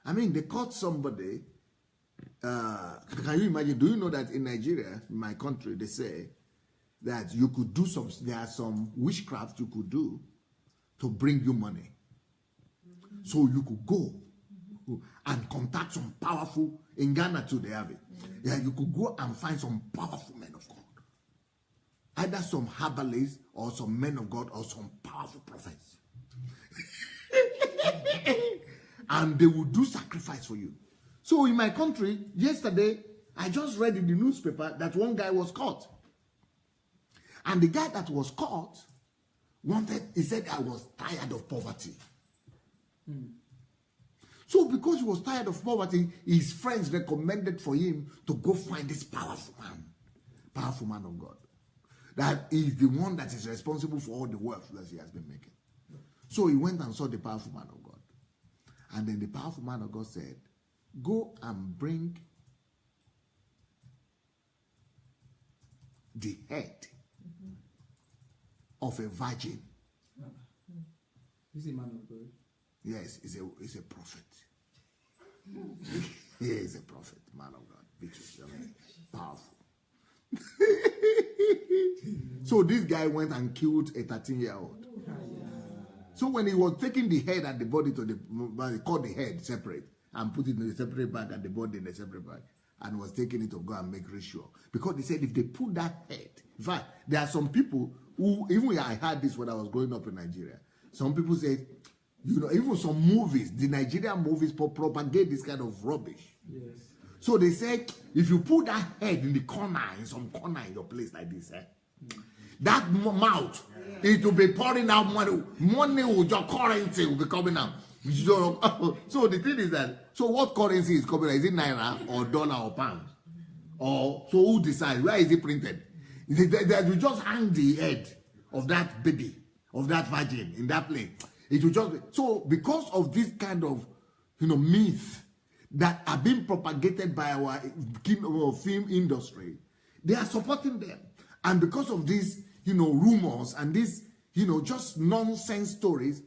I mean, they caught somebody. Can you imagine? Do you know that in Nigeria, in my country, they say that you could do there are some witchcraft you could do to bring you money. So you could go and contact some powerful, in Ghana too they have it. Yeah, you could go and find some powerful men of God. Either some herbalists or some men of God or some powerful prophets. And they will do sacrifice for you. So in my country, yesterday, I just read in the newspaper that one guy was caught. And the guy that was caught he said, I was tired of poverty. So because he was tired of poverty, his friends recommended for him to go find this powerful man of God. That is the one that is responsible for all the wealth that he has been making. So he went and saw the powerful man of God. And then the powerful man of God said, go and bring the head of a virgin. This is a man of God. Yes, he's a prophet. He is a prophet, man of God. Powerful. So this guy went and killed a 13-year-old. So when he was taking the head and the body to the, he called the head separate and put it in a separate bag and the body in a separate bag, and was taking it to go and make ritual. Because they said if they put that head, in fact, there are some people who, even I heard this when I was growing up in Nigeria, some people say, you know, even some movies, the Nigerian movies propagate this kind of rubbish. Yes. So they say, if you put that head in the corner, in some corner in your place like this, that mouth, it will be pouring out money. Money will just, currency will be coming out. So the thing is that, so what currency is coming out? Is it naira or dollar or pound? Or, so who decides? Where is it printed? They will just hang the head of that baby, of that virgin in that place. It will just be. So because of this kind of, you know, myth that are being propagated by our film industry, they are supporting them. And because of these, you know, rumors and these, you know, just nonsense stories,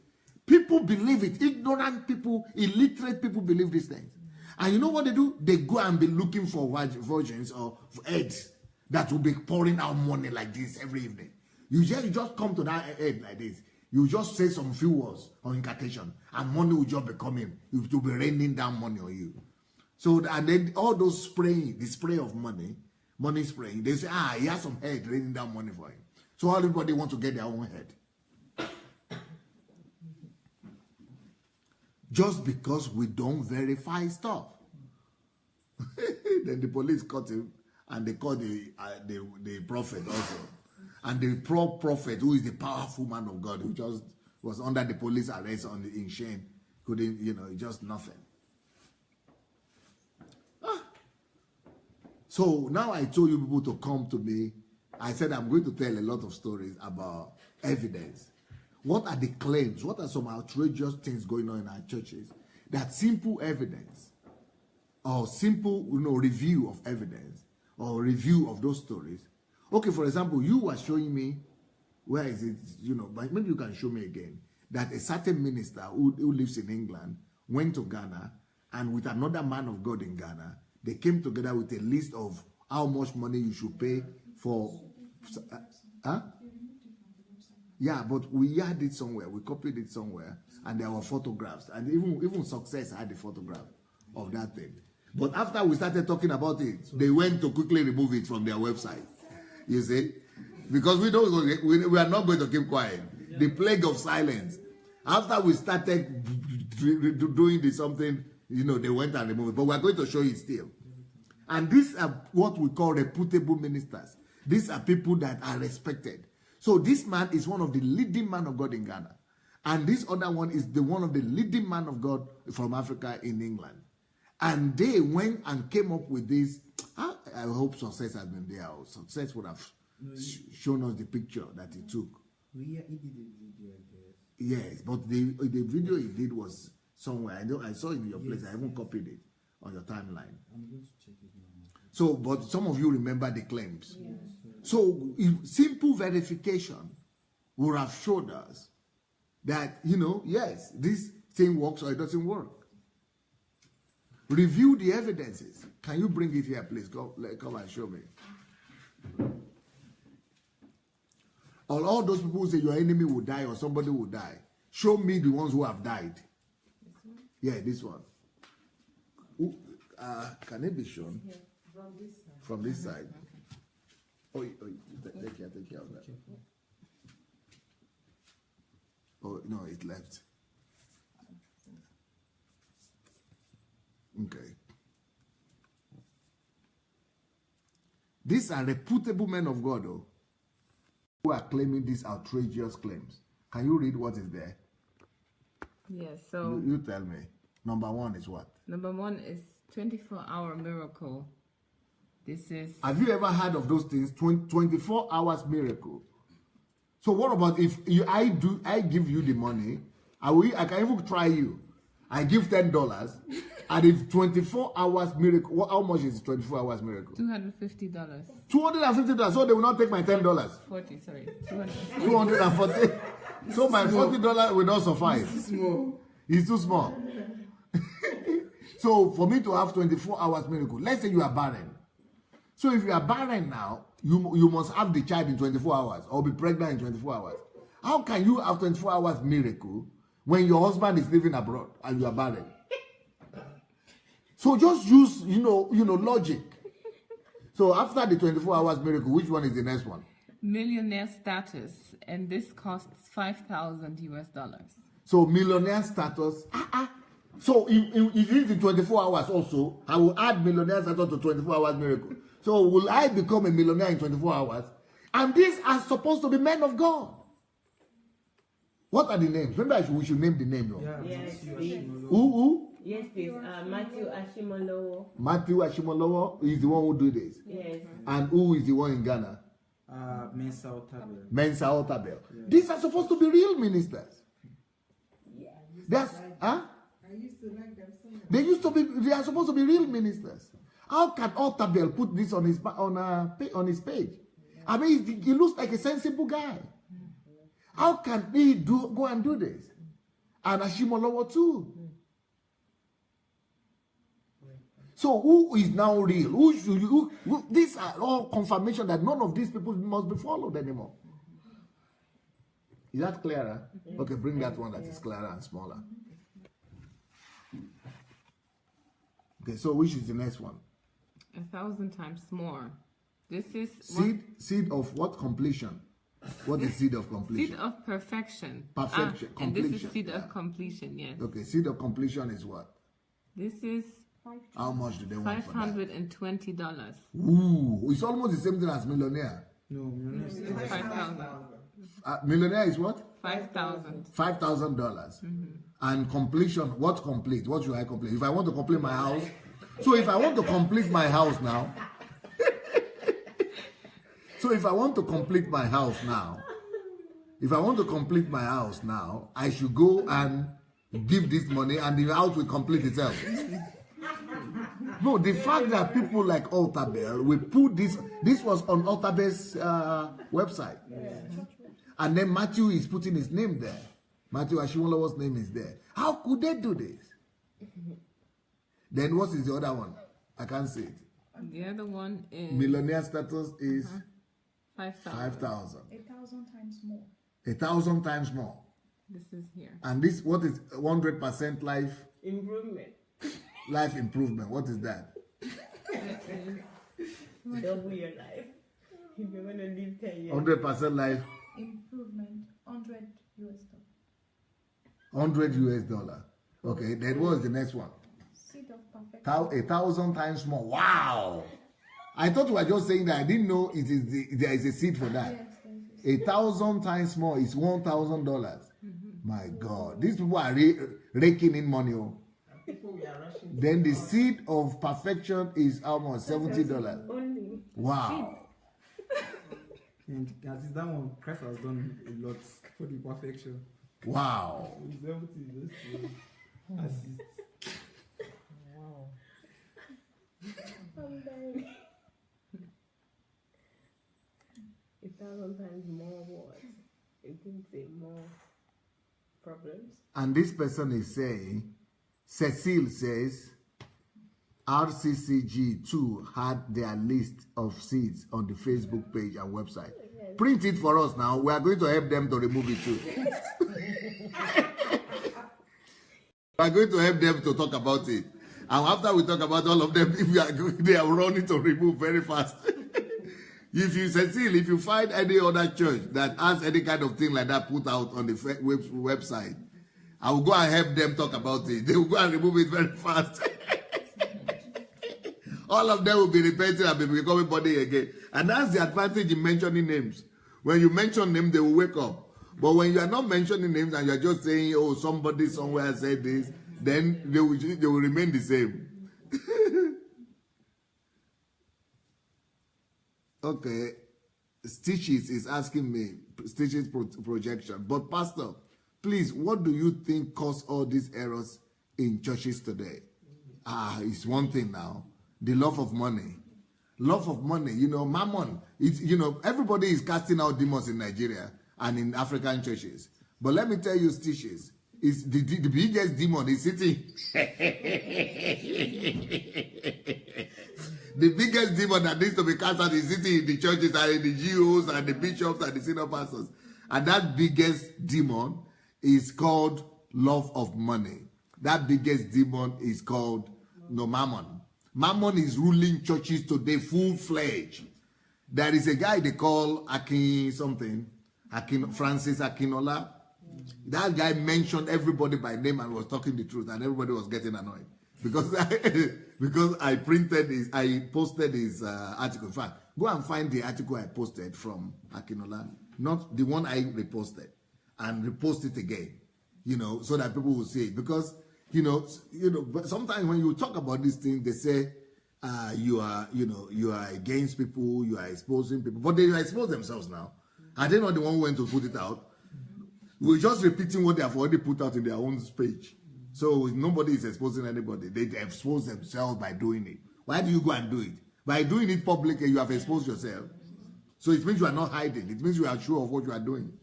people believe it. Ignorant people, illiterate people believe these things. And you know what they do? They go and be looking for virgins or heads that will be pouring out money like this every evening. You just come to that head like this. You just say some few words on incantation, and money will just be coming. It will be raining down money on you. So, and then all those spraying, the spray of money spraying, they say, he has some head raining down money for him. So everybody wants to get their own head. Just because we don't verify stuff. Then the police caught him, and they caught the prophet also. And the prophet, who is the powerful man of God, who just was under the police arrest in Shane, couldn't, you know, just nothing. So now I told you people to come to me. I said I'm going to tell a lot of stories about evidence. What are the claims? What are some outrageous things going on in our churches? That simple evidence or simple, you know, review of evidence or review of those stories. Okay, for example, you were showing me, where is it, you know, but maybe you can show me again, that a certain minister who lives in England went to Ghana, and with another man of God in Ghana, they came together with a list of how much money you should pay for. Yeah, but we had it somewhere, we copied it somewhere, and there were photographs, and even Success had the photograph of that thing. But after we started talking about it, they went to quickly remove it from their website. You see, because we are not going to keep quiet. Yeah. The plague of silence. After we started doing something, you know, they went and removed it. But we are going to show it still. And these are what we call reputable ministers. These are people that are respected. So this man is one of the leading men of God in Ghana, and this other one is one of the leading men of God from Africa in England. And they went and came up with this. I hope Success has been there. Or Success would have shown us the picture that he took. He did a video, I guess. Yes, but the video he did was somewhere. I saw it in your place. I even copied it on your timeline. I'm going to check it now. So, but some of you remember the claims. Yes. So, simple verification would have showed us that, you know, yes, this thing works or it doesn't work. Review the evidences. Can you bring it here, please? Come and show me. All those people who say your enemy will die or somebody will die, show me the ones who have died. This one? Yeah, this one. Can it be shown? Yeah, from this side. From this side. Take care of that. Oh, no, it left. Okay. These are reputable men of God, though, who are claiming these outrageous claims. Can you read what is there? Yes, so you tell me. Number one is what? Number one is 24-hour miracle. This is... Have you ever heard of those things? 24 hours miracle. So what about if I give you the money? I can even try you. I give $10, and if 24 hours miracle, how much is 24 hours miracle? $250. $250. So they will not take my $10. 40, sorry. 240. So my $40 will not suffice. It's small. It's too small. So for me to have 24 hours miracle, let's say you are barren. So if you are barren now, you must have the child in 24 hours or be pregnant in 24 hours. How can you have 24 hours miracle when your husband is living abroad and you are barren? So just use, logic. So after the 24 hours miracle, which one is the next one? Millionaire status, and this costs $5,000 US. So millionaire status. So if it is in 24 hours also, I will add millionaire status to 24 hours miracle. So will I become a millionaire in 24 hours? And these are supposed to be men of God. What are the names? Maybe we should name the name. No? Yeah, Yes, Who? Yes, please. Matthew Ashimolowo. Matthew Ashimolowo is the one who do this. Yes. And who is the one in Ghana? Mensa Otabel. Mensa Otabel. Yeah. These are supposed to be real ministers. Yeah. That's I used to like them so much. They are supposed to be real ministers. How can Otabel put this on his page? I mean, he looks like a sensible guy. How can he go and do this? And Ashimolowo too. So who is now real? Who should you? These are all confirmation that none of these people must be followed anymore. Is that clearer? Okay, bring that one that is clearer and smaller. Okay, so which is the next one? 1,000 times more. This is seed of what? Completion. What is seed of completion? Seed of perfection. Perfection. And this is seed of completion, yes. Okay, seed of completion is what? This is how much do they want for that? $520. Ooh, it's almost the same thing as millionaire. No, millionaire is 5,000. Millionaire is what? $5,000. $5,000. And completion, what complete? What should I complete? If I want to complete my house, so if I want to complete my house now, I should go and give this money and the house will complete itself. No, the fact that people like Otabel will put this was on Otabel's website. And then Matthew is putting his name there. Matthew Ashimolowo's name is there. How could they do this? Then what is the other one? I can't see it. The other one is... Millionaire status is 5,000. 1,000 times more. 1,000 times more. This is here. And this, what is 100% life? Improvement. Life improvement. What is that? Double your life. If you're going to live 10 years. 100% life. Improvement, $100 US. $100. Okay, then what is the next one? Seed of perfection. 1,000 times more. Wow! I thought we were just saying that. I didn't know there is a seed for that. Yes, 1,000 times more is $1,000. My God, these people are raking in money. Oh. Then the seed of perfection is almost $70. Only. Wow. And as is that one, Christ has done a lot for the perfection. Wow. He's able to just assist. Wow. I'm dying. 1,000 times more what? It didn't say more problems. And this person is saying, Cecile says, RCCG2 had their list of seeds on the Facebook page and website. Yes. Print it for us now. We are going to help them to remove it too. We are going to help them to talk about it. And after we talk about all of them, they are running to remove very fast. If you, Cecile, if you find any other church that has any kind of thing like that put out on the website, I will go and help them talk about it. They will go and remove it very fast. All of them will be repenting and be becoming body again. And that's the advantage in mentioning names. When you mention them, they will wake up. But when you are not mentioning names and you are just saying, oh, somebody somewhere said this, then they will remain the same. Okay. Stitches is asking me, Stitches projection. But Pastor, please, what do you think caused all these errors in churches today. It's one thing now. The love of money. Love of money, mammon. It's, everybody is casting out demons in Nigeria and in African churches. But let me tell you, Stitches, is the biggest demon is sitting. The biggest demon that needs to be cast out is sitting in the churches and in the GOs and the bishops and the senior pastors. And that biggest demon is called love of money. That biggest demon is called mammon. Mammon is ruling churches today full-fledged. There is a guy they call Francis Akinola. That guy mentioned everybody by name and was talking the truth, and everybody was getting annoyed because I posted his article. In fact, go and find the article I posted from Akinola, not the one I reposted, and repost it again, so that people will see it. Because but sometimes when you talk about these things, they say you are against people, you are exposing people, but they expose themselves now. Are they not the one who went to put it out? We're just repeating what they have already put out in their own page. So nobody is exposing anybody. They expose themselves by doing it. Why do you go and do it? By doing it publicly, you have exposed yourself. So it means you are not hiding. It means you are sure of what you are doing.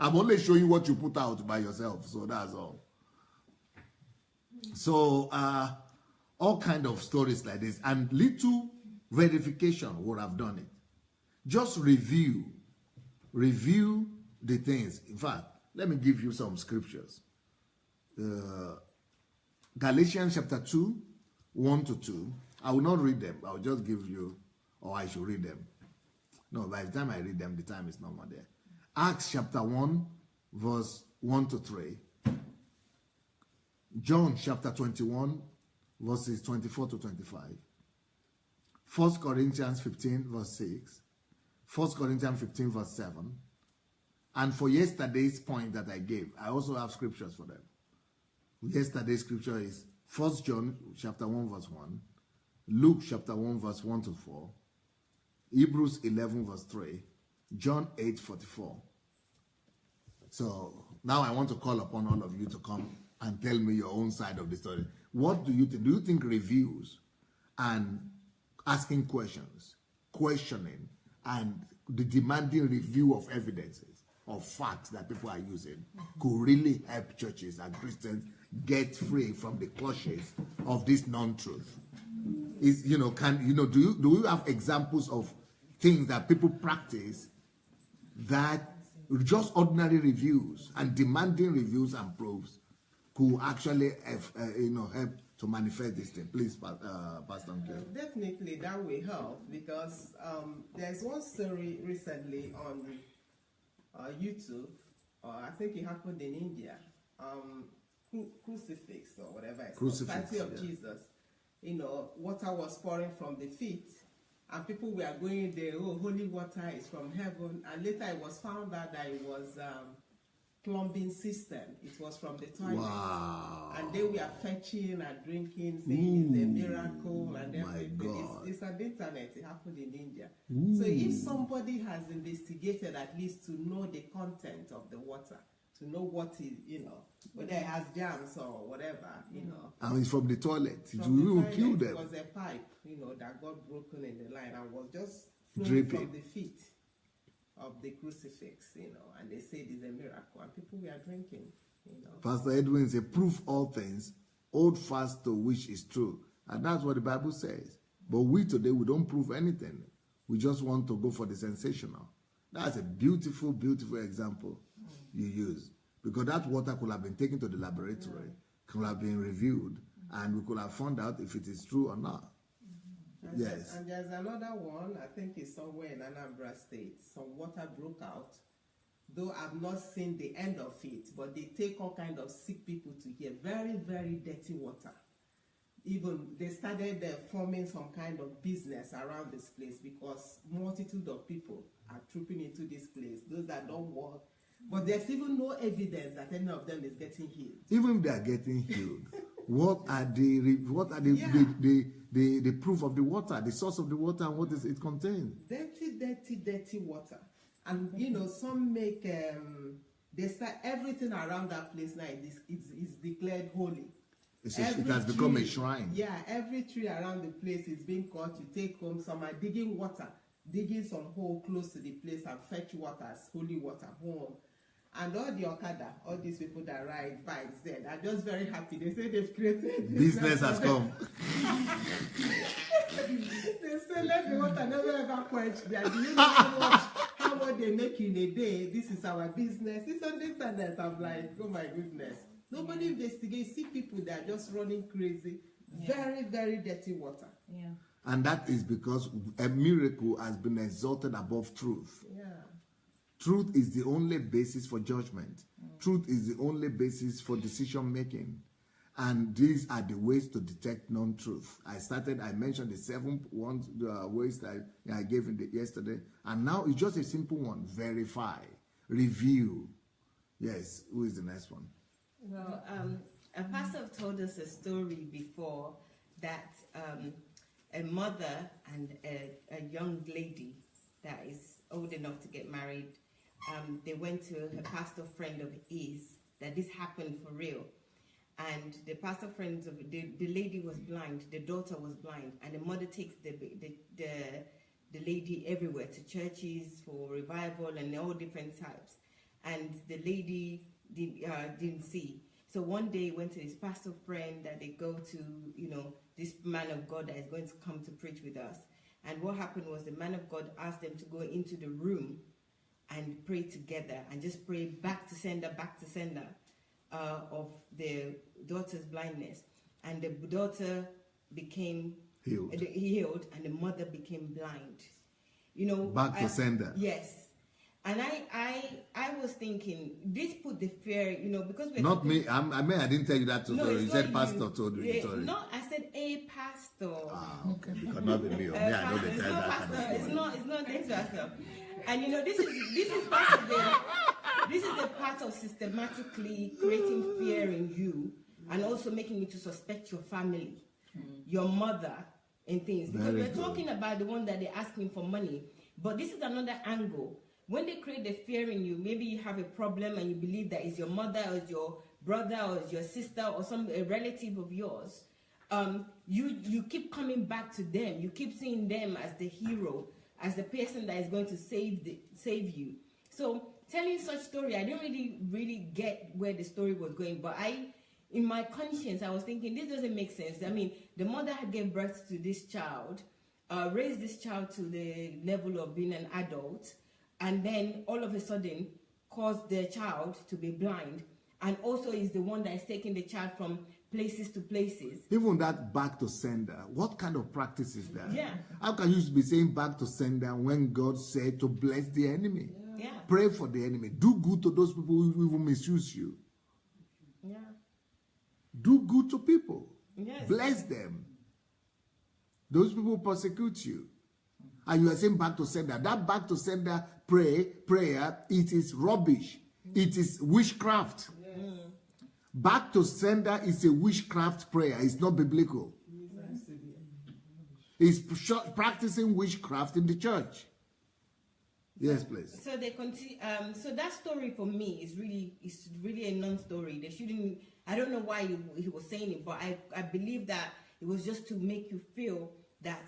I'm only showing what you put out by yourself. So that's all. So all kind of stories like this, and little verification would have done it. Just review the things. In fact, let me give you some scriptures. Galatians chapter 2, 1-2. I will not read them. I will just give you, or I should read them. No, by the time I read them, the time is no more there. Acts chapter 1, verse 1-3. John chapter 21, verses 24-25. 1 Corinthians 15, verse 6. 1 Corinthians 15, verse 7. And for yesterday's point that I gave, I also have scriptures for them. Yesterday's scripture is 1 John chapter 1, verse 1. Luke chapter 1, verse 1-4. Hebrews 11, verse 3. John 8:44. So now I want to call upon all of you to come and tell me your own side of the story. What do you think? Do you think reviews and asking questions, questioning, and the demanding review of evidences, of facts that people are using could really help churches and Christians get free from the clutches of this non-truth? Do you have examples of things that people practice that just ordinary reviews and demanding reviews and proofs could actually help to manifest this thing? Please, Pastor Uncle. Definitely, that will help, because there's one story recently on YouTube. I think it happened in India. Crucifix or whatever it's called, statue of Jesus. Water was pouring from the feet, and people were going there. Oh, holy water is from heaven. And later it was found out that it was plumbing system. It was from the toilet. Wow. And they were fetching and drinking, saying it's a miracle and everything. It's on the internet. It happened in India. So if somebody has investigated at least to know the content of the water, to know what is, whether it has germs or whatever, And it's from the toilet. It will kill them. It was a pipe, that got broken in the line and was just flowing dripping from the feet of the crucifix, and they said it's a miracle, and people were drinking, Pastor Edwin said, prove all things, hold fast to which is true. And that's what the Bible says. But we today, we don't prove anything. We just want to go for the sensational. That's a beautiful, beautiful example you use. Because that water could have been taken to the laboratory, could have been reviewed, and we could have found out if it is true or not. Yes. And there's another one, I think it's somewhere in Anambra State. Some water broke out, though I've not seen the end of it, but they take all kind of sick people to here. Very, very dirty water. Even they started forming some kind of business around this place, because multitude of people are trooping into this place, those that don't work. But there's even no evidence that any of them is getting healed. Even if they are getting healed, what are the proof of the water, the source of the water, and what is it contains? Dirty water. And some make They start everything around that place now is declared holy. It has become a shrine. Yeah, every tree around the place is being cut to take home. Some are digging water, digging some hole close to the place and fetch water, holy water home. And all the Okada, all these people that ride bikes there, are just very happy. They say they've created business has come. They say let the water never ever quench there. Do you know how much they make in a day? This is our business. It's on the internet. I'm like, oh my goodness. Nobody investigates. See people that are just running crazy. Very, very dirty water. Yeah. And that is because a miracle has been exalted above truth. Yeah. Truth is the only basis for judgment. Truth is the only basis for decision making. And these are the ways to detect non-truth. I mentioned the 7 ways that I gave yesterday. And now it's just a simple one. Verify. Review. Yes. Who is the next one? Well, a pastor told us a story before that a mother and a young lady that is old enough to get married, they went to a pastor friend of his, that this happened for real. And the pastor friends of the lady was blind, the daughter was blind, and the mother takes the lady everywhere, to churches for revival and all different types. And the lady didn't see. So one day went to his pastor friend that they go to, this man of God that is going to come to preach with us. And what happened was the man of God asked them to go into the room and pray together and just pray back to sender of the daughter's blindness. And the daughter became healed and the mother became blind. Back to sender. Yes. And I was thinking, this put the fear, because we're not me. I didn't tell you that. No, you said pastor told you. Sorry. No, I said a pastor. Okay. Because not me. I know the time that pastor. Kind of It's not this pastor. And this is part of the part of systematically creating fear in you and also making you to suspect your family, your mother, and things. Because we're talking about the one that they're asking for money, but this is another angle. When they create the fear in you, maybe you have a problem and you believe that it's your mother or it's your brother or it's your sister or a relative of yours. You keep coming back to them. You keep seeing them as the hero, as the person that is going to save you. So telling such story, I didn't really get where the story was going. But in my conscience, I was thinking, this doesn't make sense. I mean, the mother had gave birth to this child, raised this child to the level of being an adult, and then all of a sudden caused the child to be blind, and also is the one that is taking the child from places to places. Even that back to sender, what kind of practice is that? Yeah. How can you be saying back to sender when God said to bless the enemy? Yeah. Pray for the enemy. Do good to those people who even misuse you. Yeah. Do good to people. Yes. Bless them. Those people persecute you. And you are saying back to sender. That back to sender prayer, it is rubbish. It is witchcraft. Yes. Back to sender is a witchcraft prayer. It's not biblical. It's practicing witchcraft in the church. Yes, please. So they continue. So that story for me is really a non-story. They shouldn't. I don't know why he was saying it, but I believe that it was just to make you feel that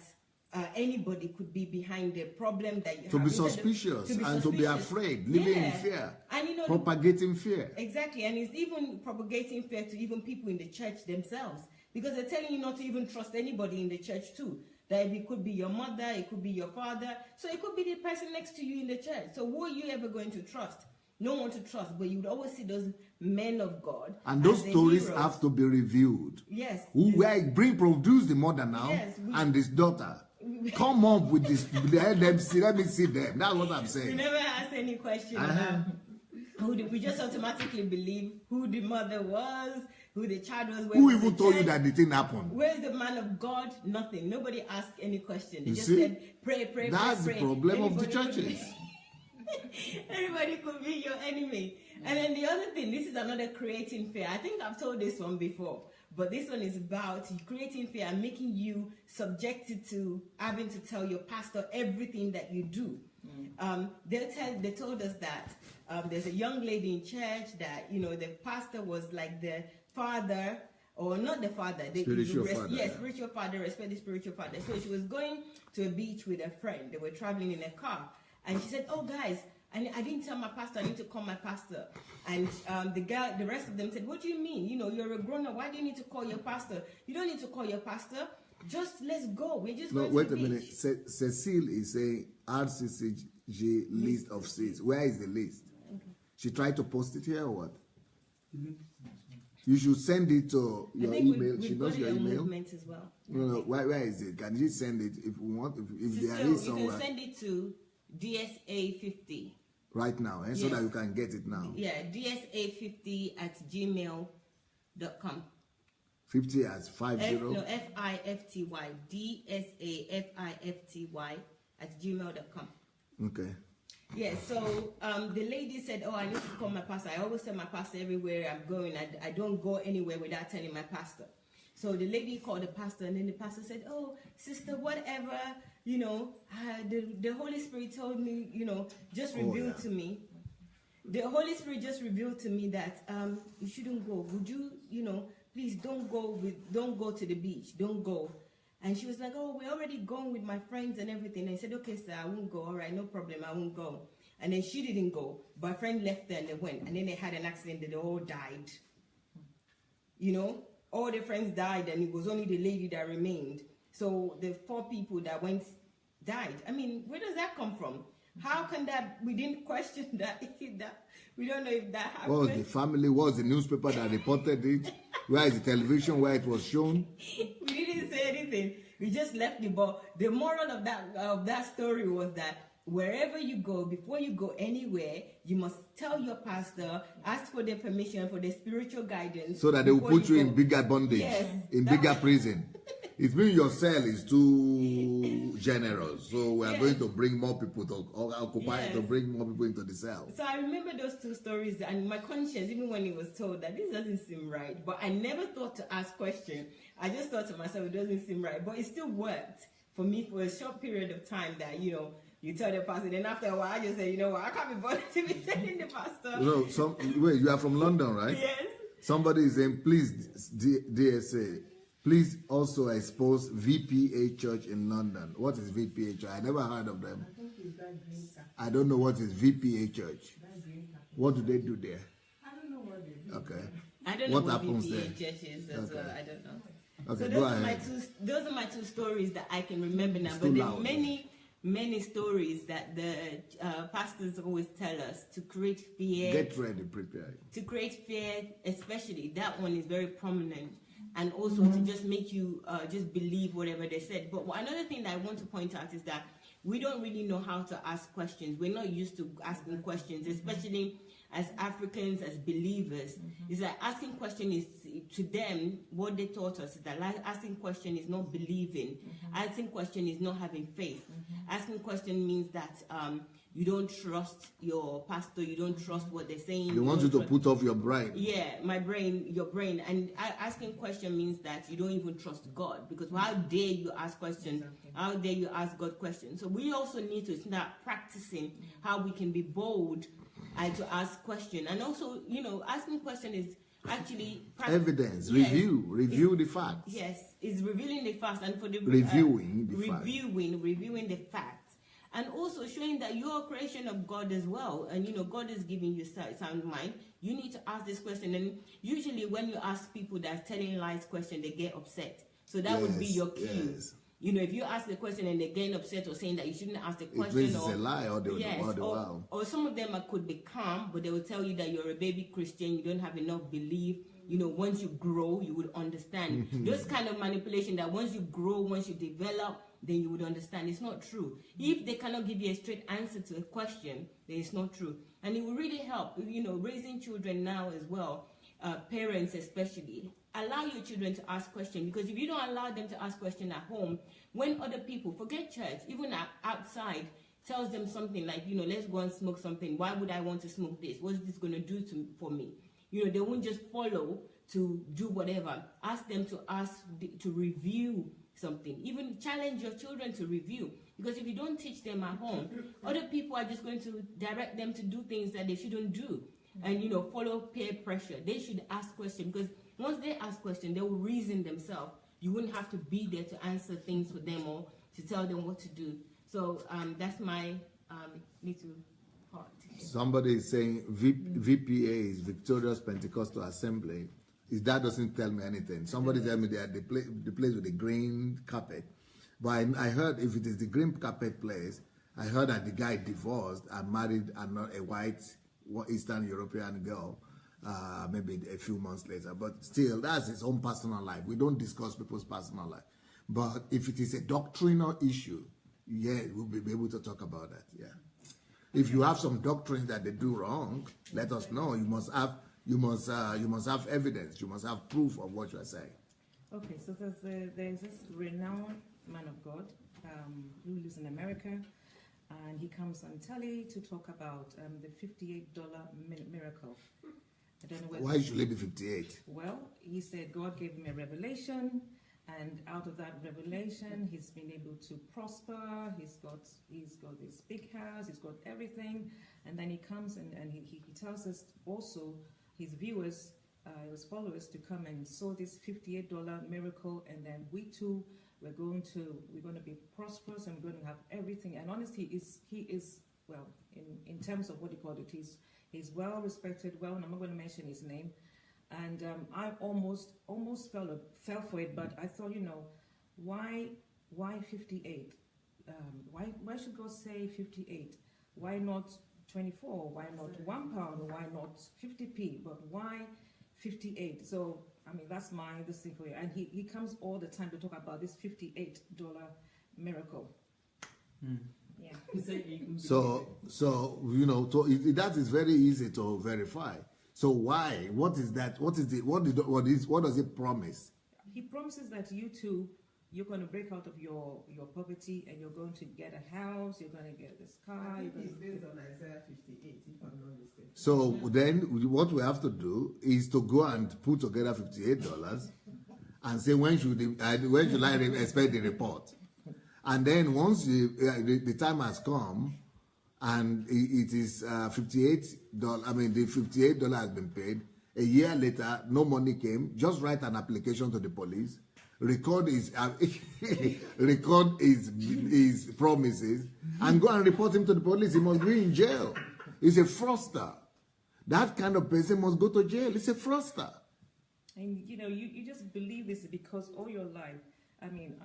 anybody could be behind the problem that you have. To be suspicious and to be afraid, living in fear, and propagating fear. Exactly, and it's even propagating fear to even people in the church themselves, because they're telling you not to even trust anybody in the church too. That it could be your mother, it could be your father, so it could be the person next to you in the church. So who are you ever going to trust? No one to trust, but you would always see those men of God. And those stories have to be reviewed. Yes. Produce the mother now, yes, and his daughter. Come up with this. Let me see them. That's what I'm saying. We never asked any question we just automatically believe who the mother was, who the child was. Who even told you that the thing happened? Where's the man of God? Nothing. Nobody asked any question. They just see? said, pray, That's pray. The problem of the churches. Everybody could be your enemy. And then the other thing, this is another creating fear. I think I've told this one before. But this one is about creating fear and making you subjected to having to tell your pastor everything that you do. They told us that there's a young lady in church that, you know, the pastor was like the father, or not the father, spiritual father. Yes, spiritual father, respect the spiritual father. So she was going to a beach with a friend. They were traveling in a car. And she said, oh, guys, I didn't tell my pastor, I need to call my pastor. And the rest of them said, what do you mean? You know, you're a grown-up. Why do you need to call your pastor? You don't need to call your pastor. Just let's go. We're just going to the beach. Wait a minute. Cecile is saying RCCG list of seats. Where is the list? Okay. She tried to post it here or what? You should send it to your email. She knows your email. As well. No, where is it? Can you send it if you want? If there is somewhere. You can send it to DSA50. Right now, yes. So that you can get it now. Yeah, DSA50@gmail.com. 50 as 50? No, FIFTY. DSA@gmail.com. Okay. Yeah, so the lady said, oh, I need to call my pastor. I always tell my pastor everywhere I'm going. I don't go anywhere without telling my pastor. So the lady called the pastor, and then the pastor said, oh, sister, whatever, you know, the Holy Spirit told me, you know, just revealed to me. The Holy Spirit just revealed to me that you shouldn't go. Would you, you know, please don't go to the beach. Don't go. And she was like, oh, we're already going with my friends and everything. And I said, okay, sir, I won't go. All right, no problem. I won't go. And then she didn't go. But my friend left there and they went. And then they had an accident that they all died. You know, all their friends died and it was only the lady that remained. So the 4 people that went died. I mean, where does that come from? How can that, we didn't question that, we don't know if that happened. What was the family, what was the newspaper that reported it? Where is the television where it was shown? We didn't say anything. We just left the ball. The moral of that story was that wherever you go, before you go anywhere, you must tell your pastor, ask for their permission, for their spiritual guidance. So that they will put you in bigger bondage, in bigger prison. It means your cell is too generous. So we are going to bring more people to occupy, to bring more people into the cell. So I remember those 2 stories, and my conscience, even when it was told that this doesn't seem right, but I never thought to ask questions. I just thought to myself, it doesn't seem right. But it still worked for me for a short period of time that, you know, you tell the pastor, then after a while, I just say, you know what, I can't be bothered to be telling the pastor. You know, wait, you are from London, right? Yes. Somebody is saying, please, DSA, please also expose VPA Church in London. What is VPA Church? I never heard of them. I think it's that green car. I don't know what is VPA Church. That green car. What do they do there? I don't know what they do. Okay. I don't know what happens VPA Church is as well. I don't know. Okay, so those are my 2 stories that I can remember now. But there are many stories that the pastors always tell us to create fear. Get ready, prepare. To create fear, especially that one is very prominent, and also to just make you just believe whatever they said. But another thing that I want to point out is that we don't really know how to ask questions. We're not used to asking questions, especially as Africans, as believers. It's like asking question is, to them, what they taught us is that asking question is not believing. Asking question is not having faith. Asking question means that you don't trust your pastor, you don't trust what they're saying. They want you to put off your brain. Yeah, your brain. And asking question means that you don't even trust God, because how dare you ask questions? How dare you ask God questions? So we also need to start practicing how we can be bold and to ask questions. And also, you know, asking question is actually evidence, review the facts. Yes, it's revealing the facts, and for the reviewing the facts, and also showing that you're a creation of God as well, and you know God is giving you sound mind. You need to ask this question, and usually when you ask people that are telling lies question, they get upset. So that would be your cue. Yes. You know, if you ask the question and they're getting upset or saying that you shouldn't ask the question, it's a lie, or some of them could be calm, but they will tell you that you're a baby Christian, you don't have enough belief. You know, once you grow, you would understand. Those kind of manipulation that once you grow, once you develop, then you would understand. It's not true. If they cannot give you a straight answer to a question, then it's not true. And it will really help, you know, raising children now as well, parents especially. Allow your children to ask questions, because if you don't allow them to ask questions at home, when other people, forget church, even outside, tells them something like, you know, let's go and smoke something. Why would I want to smoke this? What's this going to do for me? You know, they won't just follow to do whatever. Ask them to review something. Even challenge your children to review. Because if you don't teach them at home, other people are just going to direct them to do things that they shouldn't do. And, follow peer pressure. They should ask questions, because once they ask questions, they will reason themselves. You wouldn't have to be there to answer things for them or to tell them what to do. So that's my little part. Somebody is saying VPA is Victorious Pentecostal Assembly. That doesn't tell me anything. Somebody tell me they are the place with the green carpet. But I heard if it is the green carpet place, I heard that the guy divorced and married a white Eastern European girl, maybe a few months later. But still, that's his own personal life. We don't discuss people's personal life. But if it is a doctrinal issue, yeah, we'll be able to talk about that. Yeah. If you have some doctrines that they do wrong, let us know. You must have evidence. You must have proof of what you are saying. Okay, so there's this renowned man of God who lives in America, and he comes on telly to talk about the $58 miracle. I don't know whether, why should it be 58? Well, he said God gave him a revelation, and out of that revelation, he's been able to prosper. He's got this big house. He's got everything, and then he comes and he tells us also, his viewers, his followers, to come and sow this $58 miracle, and then we too, we're going to be prosperous, and we're going to have everything. And honestly, he is well, in terms of what he called it, he's well respected. Well, and I'm not going to mention his name. And I almost fell for it, but I thought, why 58? Why should God say 58? Why not 24? Why not £1? Why not 50p? But why 58? So I mean, that's this thing for you. And he comes all the time to talk about this $58 miracle. Yeah. So that is very easy to verify. So why? What is that? What does it promise? He promises that you too, you're going to break out of your poverty, and you're going to get a house. You're going to get this car. I think it's based on Isaiah 58, if I'm not mistaken. So then, what we have to do is to go and put together $58 and say when should I expect the report? And then once the time has come, and it is $58. I mean, the $58 has been paid. A year later, no money came. Just write an application to the police. Record his promises, and go and report him to the police. He must be in jail. He's a fraudster. That kind of person must go to jail. He's a fraudster. And you just believe this because all your life, I mean,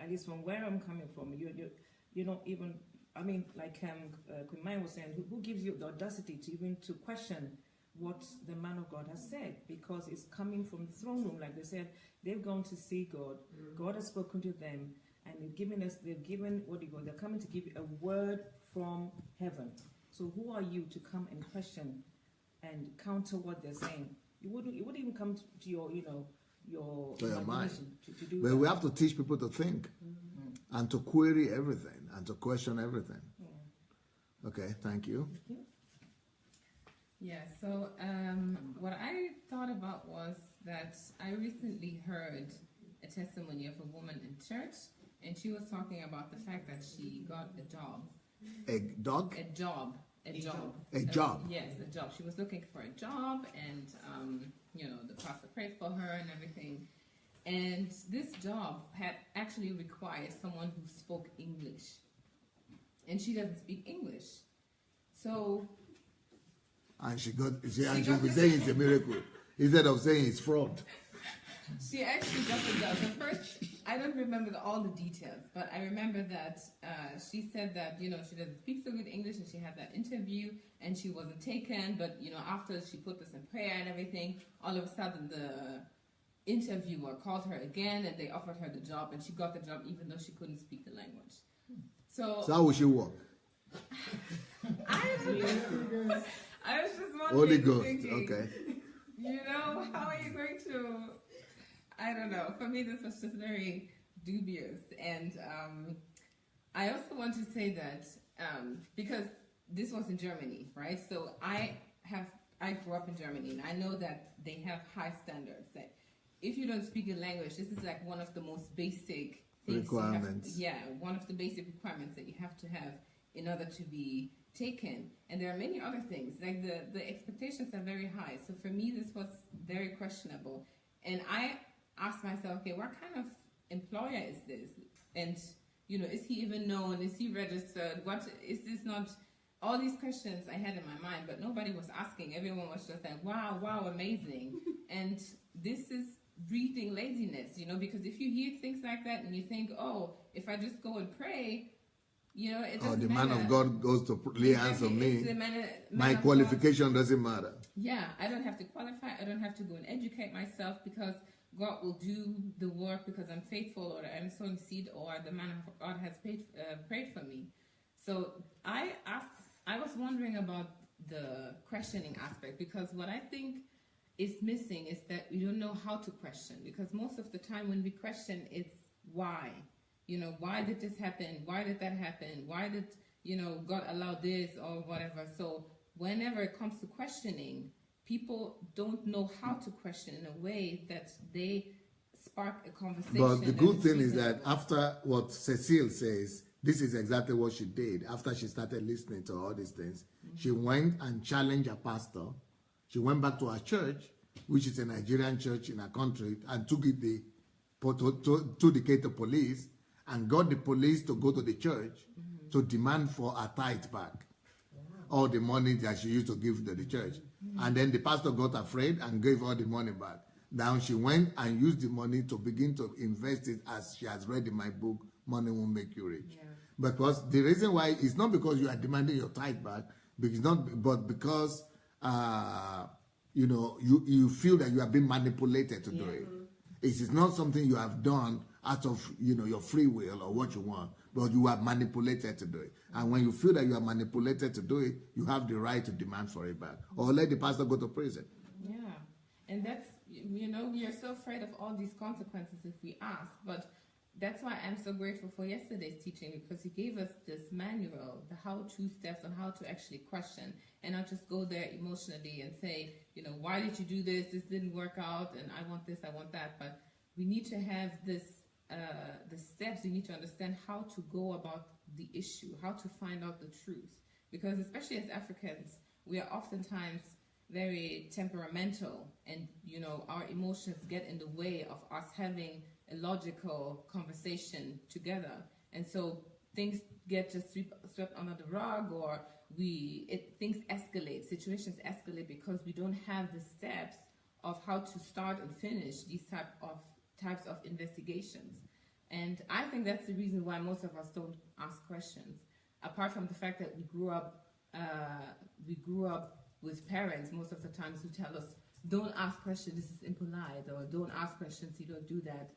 at least from where I'm coming from, you're not even. I mean, like Queen Maya was saying, who gives you the audacity to question what the man of God has said? Because it's coming from the throne room, like they said. They've gone to see God. God has spoken to them, and they're coming to give you a word from heaven. So who are you to come and question and counter what they're saying? You wouldn't even come to your mind. To do but that. we have to teach people to think and to query everything and to question everything. Yeah. Okay, thank you. Yeah, so what I thought about was that I recently heard a testimony of a woman in church, and she was talking about the fact that she got a job. A dog? A job. A job. A job? Yes, a job. She was looking for a job, and, the pastor prayed for her and everything. And this job had actually required someone who spoke English. And she doesn't speak English. So... And she'll be saying it's a miracle instead of saying it's fraud. She actually got the job. At first, I don't remember all the details, but I remember that she said that, she doesn't speak so good English, and she had that interview, and she wasn't taken. But, after she put this in prayer and everything, all of a sudden the interviewer called her again, and they offered her the job, and she got the job even though she couldn't speak the language. So how will she work? I don't know. I was just wondering. Holy Ghost, thinking, okay. How are you going to? I don't know. For me, this was just very dubious, and I also want to say that because this was in Germany, right? So I I grew up in Germany, and I know that they have high standards. That if you don't speak a language, this is like one of the most basic things requirements. one of the basic requirements that you have to have in order to be taken. And there are many other things, like the expectations are very high. So for me, this was very questionable. And I asked myself, okay, what kind of employer is this? And, you know, is he even known? Is he registered? What is this not? All these questions I had in my mind, but nobody was asking. Everyone was just like, wow, wow, amazing. And this is breeding laziness, you know, because if you hear things like that and you think, oh, if I just go and pray, you know, it doesn't the matter. man of God goes to lay hands on me. My qualification doesn't matter. Yeah, I don't have to qualify. I don't have to go and educate myself, because God will do the work because I'm faithful, or I'm sowing seed, or the man of God has prayed for me. So I was wondering about the questioning aspect, because what I think is missing is that we don't know how to question, because most of the time when we question, it's why. You know, why did this happen? Why did that happen? Why did, you know, God allow this or whatever? So whenever it comes to questioning, people don't know how to question in a way that they spark a conversation. But the good thing is that after what Cecile says, this is exactly what she did. After she started listening to all these things, she went and challenged her pastor. She went back to her church, which is a Nigerian church in her country, and took it to the Cato police, and got the police to go to the church to demand for a tithe back. All the money that she used to give to the church. And then the pastor got afraid and gave all the money back. Now she went and used the money to begin to invest it, as she has read in my book, Money Won't Make You Rich. Yeah. Because the reason why, it's not because you are demanding your tithe back, but because you know, you feel that you are being manipulated to do it. It is not something you have done out of, you know, your free will or what you want, but you are manipulated to do it. And when you feel that you are manipulated to do it, you have the right to demand for it back, or let the pastor go to prison. Yeah, and that's, you know, we are so afraid of all these consequences if we ask, but that's why I'm so grateful for yesterday's teaching, because he gave us this manual, the how-to steps on how to actually question, and not just go there emotionally and say, you know, why did you do this? This didn't work out, and I want this, I want that. But we need to have this, the steps. We need to understand how to go about the issue, how to find out the truth. Because especially as Africans, we are oftentimes very temperamental, and, you know, our emotions get in the way of us having a logical conversation together, and so things get just swept under the rug, or things escalate, situations escalate, because we don't have the steps of how to start and finish these types of investigations. And I think that's the reason why most of us don't ask questions. Apart from the fact that we grew up with parents most of the times who tell us, don't ask questions, this is impolite, or don't ask questions, you don't do that.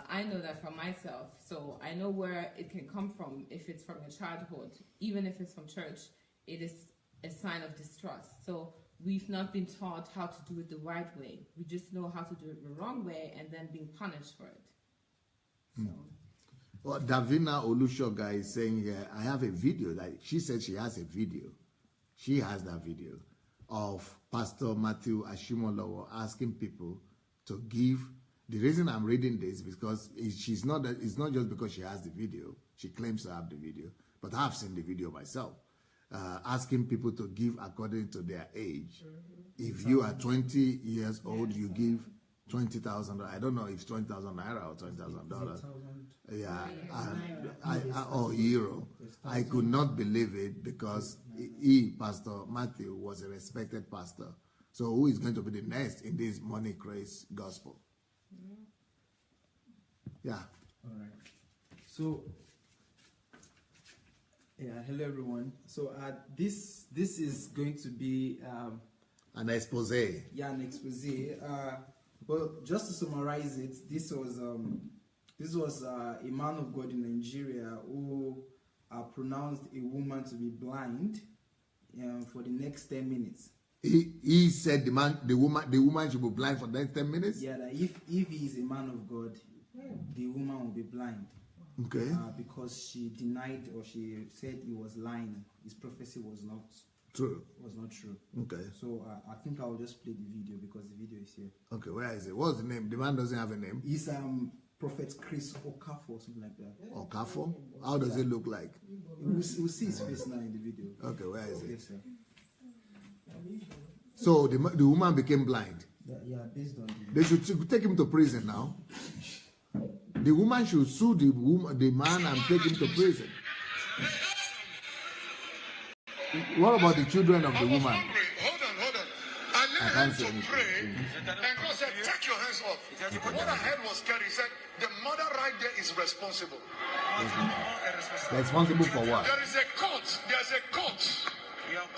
I know that from myself, so I know where it can come from. If it's from your childhood, even if it's from church, it is a sign of distrust. So we've not been taught how to do it the right way. We just know how to do it the wrong way, and then being punished for it. So. Well, Davina Olushoga is saying here, I have a video. Like she said, she has a video. She has that video of Pastor Matthew Ashimolowo asking people to give. The reason I'm reading this is because it's not just because she has the video. She claims to have the video, but I've seen the video myself. Asking people to give according to their age. If you are 20 years old, you give 20,000. I don't know if it's 20,000 naira or $20,000. Yeah, or euro. I could not believe it, because Pastor Matthew, was a respected pastor. So who is going to be the next in this money craze gospel? Yeah. All right. So, yeah, hello everyone. So this is going to be an expose. Yeah, an expose. Well, just to summarize it, this was a man of God in Nigeria who pronounced a woman to be blind for the next 10 minutes. He said the woman should be blind for the next 10 minutes? Yeah, that if he is a man of God, the woman will be blind. Okay. Because she denied, or she said he was lying. His prophecy was not True. was not true. Okay. So I think I will just play the video because the video is here. Okay, where is it? What's the name? The man doesn't have a name. He's Prophet Chris Okafor or something like that. Okafor? How does it look like? We'll see his face now in the video. Okay, where is it? Yes, sir. So the woman became blind. Yeah, based on They should take him to prison now. The woman should sue the man and take him to prison. What about the children of the woman? Hold on. I can't led see him to anything. pray, and God said, take your hands off. What I heard was scary. He said, the mother right there is responsible. Responsible for what? There is a court. There's a court.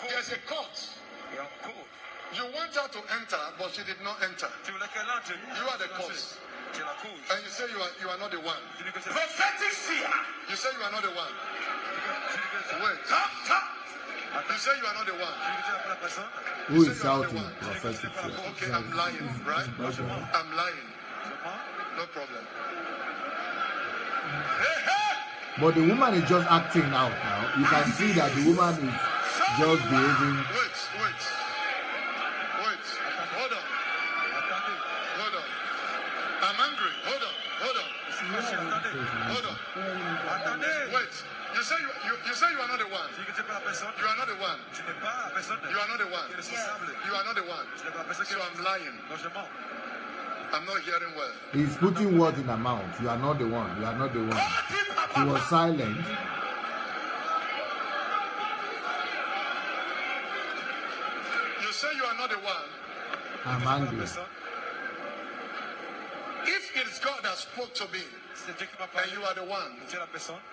There's a court. You want her to enter, but she did not enter. You are the cause. And you say you are not the one. Prophetic fear. You say you are not the one. Wait. You say you are not the one. Who is shouting prophetic fear? Okay, I'm lying, right? I'm lying. No problem. But the woman is just acting out now. You can see that the woman is just behaving. Wait. Hold on. I'm angry. Hold on. Wait. You say you are not the one. You are not the one. You are not the one. You are not the one. So I'm lying. I'm not hearing well. He's putting words in her mouth. You are not the one. You are not the one. He was silent. You say you are not the one. I'm angry. If it is God that spoke to me, and you are the one,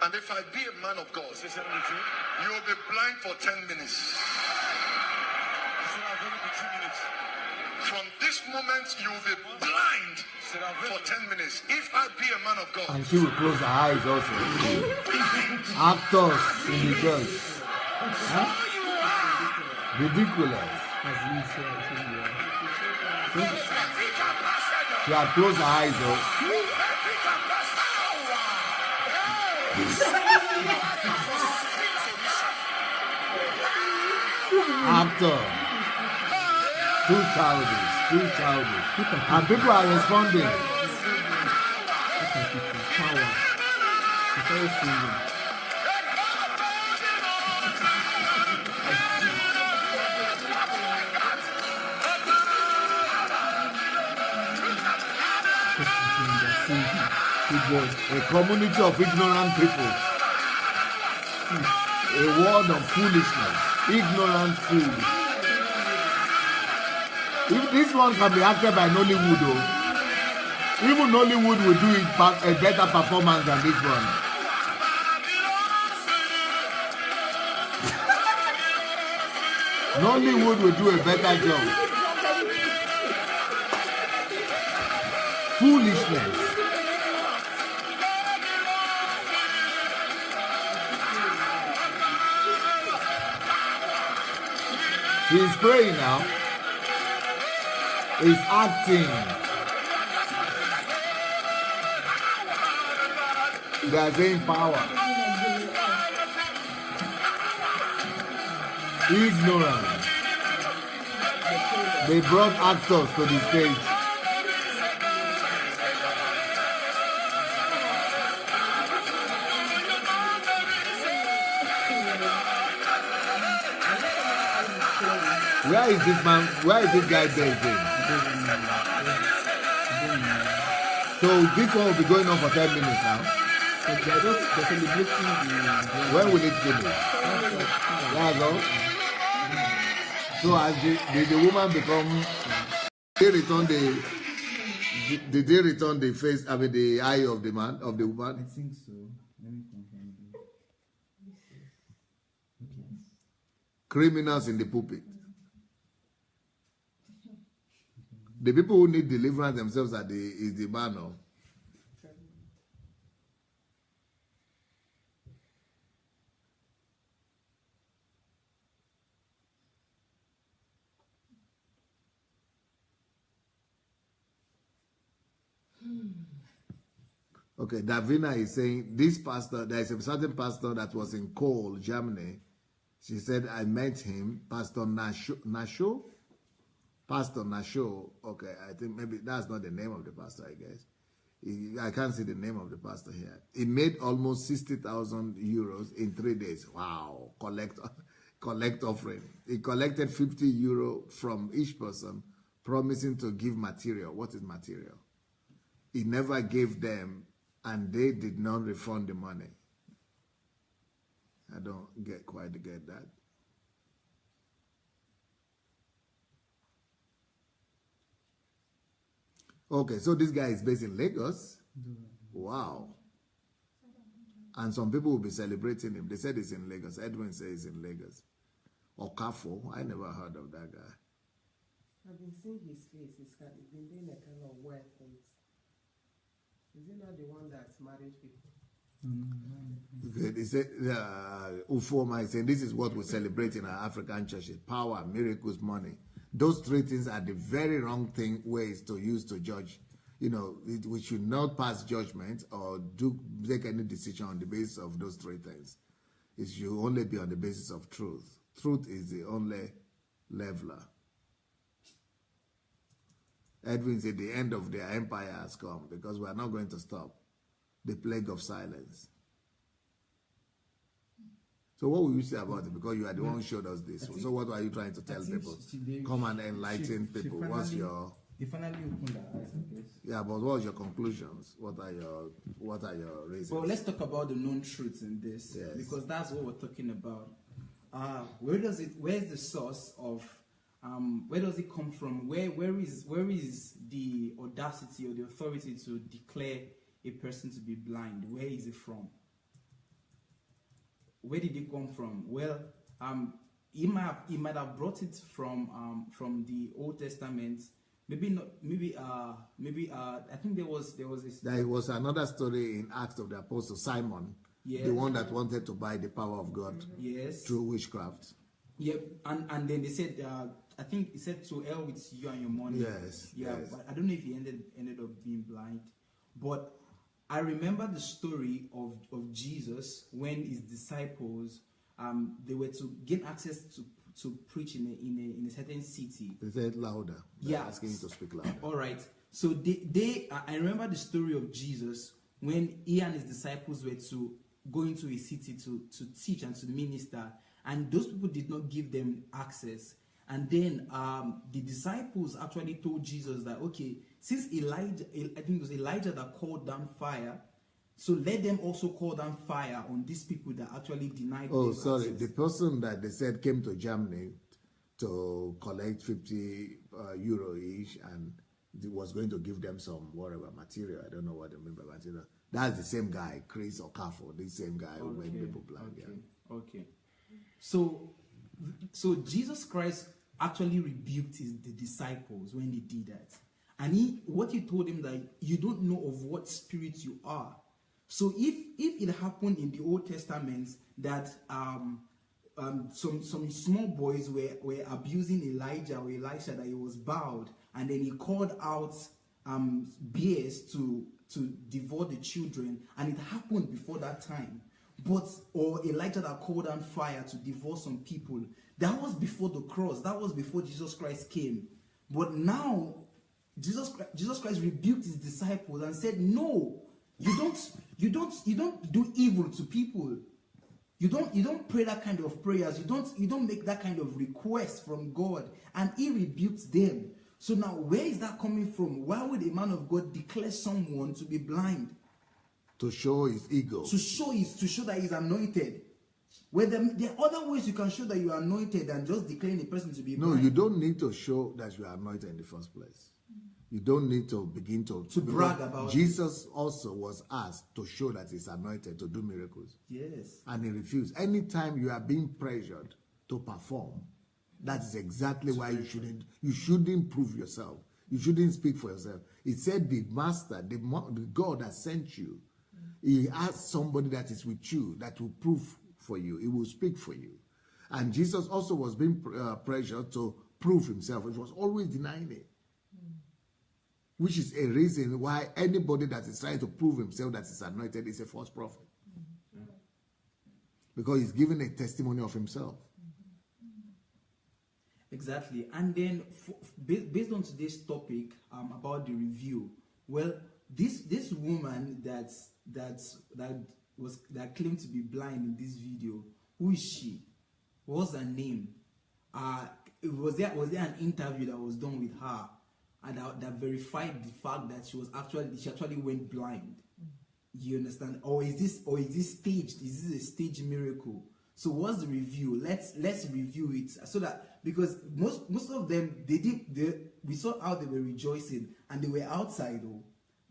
and if I be a man of God, you will be blind for 10 minutes. From this moment, you will be blind for 10 minutes. If I be a man of God, And she will close her eyes also. Actors in the church. Huh? Ridiculous. She had closed her eyes though. Actor. Too childish. And people are responding. A community of ignorant people. A world of foolishness. Ignorant fools. If this one can be acted by Nollywood, though, even Nollywood will do a better performance than this one. Nollywood will do a better job. Foolishness. He's praying now. He's acting. They're saying power. Ignorant. They brought actors to the stage. Where is this man? Where is this guy based in? So this one will be going on for 10 minutes now. When will it finish? There you go. So as the woman become, did they return the face, I mean the eye of the man, of the woman? I think so. Let me confirm this. Criminals in the pulpit. The people who need deliverance themselves is the man of. Okay, Davina is saying this pastor, there is a certain pastor that was in Cole, Germany. She said, I met him, Pastor Nasho? Pastor Nasho. Okay, I think maybe that's not the name of the pastor, I guess. I can't see the name of the pastor here. He made almost 60,000 euros in 3 days. Wow. Collect offering. He collected 50 euro from each person, promising to give material. What is material? He never gave them, and they did not refund the money. I don't quite get that. Okay, so this guy is based in Lagos. Wow. And some people will be celebrating him. They said he's in Lagos. Edwin says he's in Lagos. Okafo, I never heard of that guy. I've been seeing his face. He's been doing a kind of weird things. Is he not the one that married people? He said, Ufoma is saying, this is what we celebrate in our African churches: power, miracles, money. Those three things are the very wrong ways to use to judge. You know, we should not pass judgment or make any decision on the basis of those three things. It should only be on the basis of truth. Truth is the only leveler. Edwin said the end of their empire has come because we are not going to stop. The plague of silence. So what will you say about it? Because you are the one who showed us this. So what are you trying to tell people? Come and enlighten people. What's your... They finally opened their eyes, I guess. Yeah, but what are your conclusions? What are your reasons? Well, let's talk about the known truths in this. Yes. Because that's what we're talking about. Where's the source of where does it come from? Where is the audacity or the authority to declare a person to be blind? Where is it from? Where did it come from? Well, he might have brought it from the Old Testament. Maybe not. Maybe I think there was this. There was another story in Acts of the Apostle, Simon, the one that wanted to buy the power of God through witchcraft. Yep, and then they said, I think he said, to hell with you and your money. Yes. Yeah, yes. But I don't know if he ended up being blind. But I remember the story of Jesus when his disciples, they were to gain access to preach in a certain city. They said louder. They're asking you to speak louder. All right. So I remember the story of Jesus when he and his disciples were to go into a city to teach and to minister, and those people did not give them access. And then the disciples actually told Jesus that, okay, since I think it was Elijah that called down fire, so let them also call down fire on these people that actually denied. Oh, sorry. Access. The person that they said came to Germany to collect 50 euro each, and was going to give them some whatever material. I don't know what they mean by material. That's the same guy, Chris Okafo, the same guy who made people blind. Okay. So Jesus Christ actually rebuked the disciples when they did that. And what he told them that you don't know of what spirit you are. So if it happened in the Old Testament that some small boys were abusing Elijah or Elisha, that he was bowed, and then he called out bears to devour the children, and it happened before that time. Or Elijah that called down fire to devour some people, that was before the cross. That was before Jesus Christ came. But now Jesus Christ rebuked his disciples and said, no, you don't do evil to people. You don't pray that kind of prayers. You don't make that kind of request from God. And he rebuked them. So now where is that coming from? Why would a man of God declare someone to be blind? To show his ego. To show that he's anointed. Where there are other ways you can show that you are anointed than just declaring a person to be blind. No, you don't need to show that you are anointed in the first place. You don't need to begin to brag about Jesus also was asked to show that he's anointed to do miracles. Yes. And he refused. Anytime you are being pressured to perform, that is exactly why you shouldn't prove yourself. You shouldn't speak for yourself. It said the master, the God that sent you, he asked somebody that is with you that will prove for you. He will speak for you. And Jesus also was being pressured to prove himself. It was always denying it. Which is a reason why anybody that is trying to prove himself that is anointed is a false prophet. Because he's giving a testimony of himself. Exactly. And then based on today's topic about the review, well, this woman that claimed to be blind in this video, who is she? What's her name? Was there an interview that was done with her and that verified the fact that she actually went blind? You understand? Or is this staged? Is this a staged miracle? So what's the review? Let's review it, so that, because most of them we saw how they were rejoicing and they were outside. Though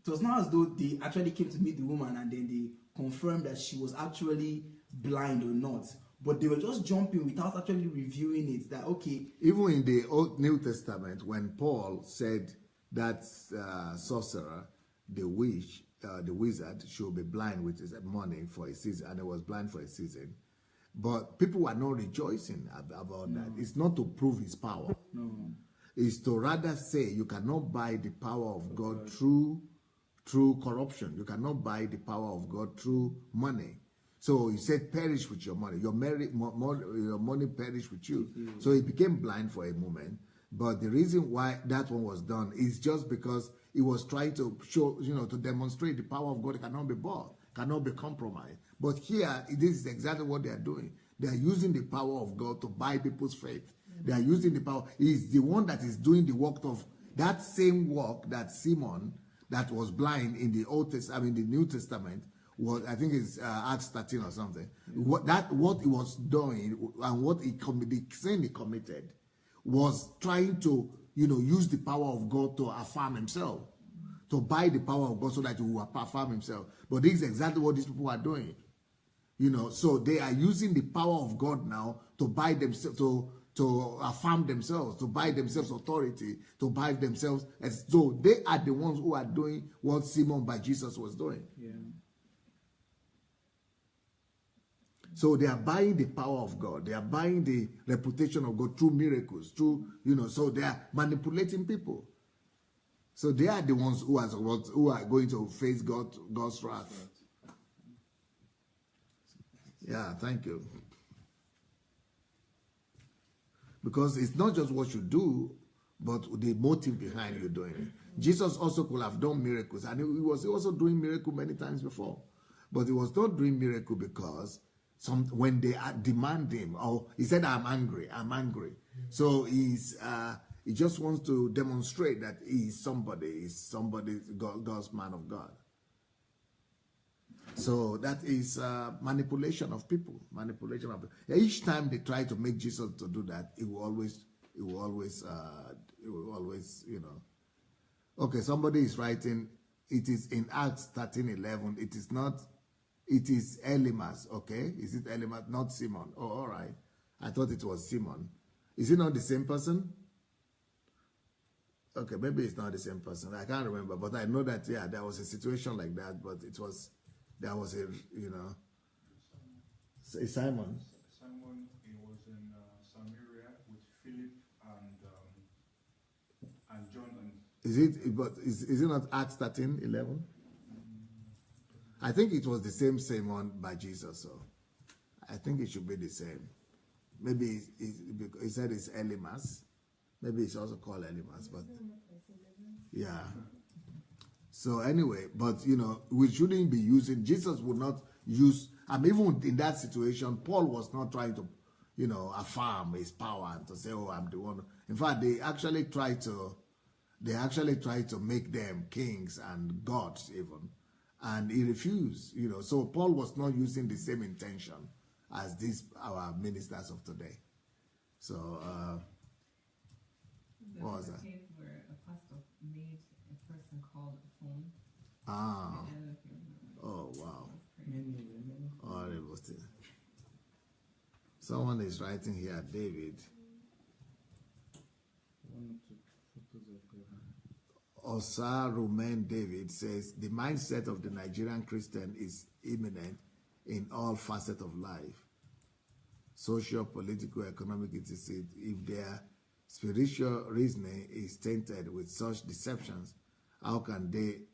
it was not as though they actually came to meet the woman and then they confirmed that she was actually blind or not, but they were just jumping without actually reviewing it. That okay, even in the Old New Testament, when Paul said that sorcerer, the witch, the wizard should be blind with his money for a season, and he was blind for a season. But people were not rejoicing about that. It's not to prove his power. No. It's to rather say you cannot buy the power of God through corruption. You cannot buy the power of God through money. So he said, perish with your money. Your money perish with you. So he became blind for a moment. But the reason why that one was done is just because he was trying to show, to demonstrate the power of God cannot be bought, cannot be compromised. But here, this is exactly what they are doing. They are using the power of God to buy people's faith. They are using the power. He is the one that is doing the work of that same work that Simon, that was blind in the the New Testament, was, I think it's Acts 13 or something. What he was doing and what the sin he committed was trying to, use the power of God to affirm himself, to buy the power of God so that he will affirm himself. But this is exactly what these people are doing. So they are using the power of God now to buy themselves, to affirm themselves, to buy themselves authority, to buy themselves. So they are the ones who are doing what Simon by Jesus was doing. Yeah. So they are buying the power of God. They are buying the reputation of God through miracles, so they are manipulating people. So they are the ones who are going to face God's wrath. Yeah, thank you. Because it's not just what you do, but the motive behind you doing it. Jesus also could have done miracles, and he was also doing miracle many times before. But he was not doing miracle because when they demand him, or he said, I'm angry. So he just wants to demonstrate that he's somebody, God's man of God. So that is manipulation of people. Each time they try to make Jesus to do that, it will always, Okay, somebody is writing, it is in Acts 13:11. It is Elimas, okay? Is it Elimas, not Simon? Oh, all right. I thought it was Simon. Is it not the same person? Okay, maybe it's not the same person. I can't remember, but I know that, yeah, there was a situation like that, but there was a, Simon. Simon, he was in Samaria with Philip and John. Is it not Acts 13:11? I think it was the same Simon by Jesus, so I think it should be the same. Maybe he said it's Elimas. Maybe it's also called Elimas, but yeah. So anyway, but we shouldn't be using, Jesus would not use, even in that situation, Paul was not trying to, affirm his power and to say, oh, I'm the one. In fact, they actually tried to make them kings and gods even. And he refused, So Paul was not using the same intention as our ministers of today. So, what was that? Case where a pastor made a person call the phone. Ah. Oh, wow. Horrible thing. Someone is writing here, David. Osa Rumen David says, the mindset of the Nigerian Christian is imminent in all facets of life. Social, political, economic, etc. If their spiritual reasoning is tainted with such deceptions, how can they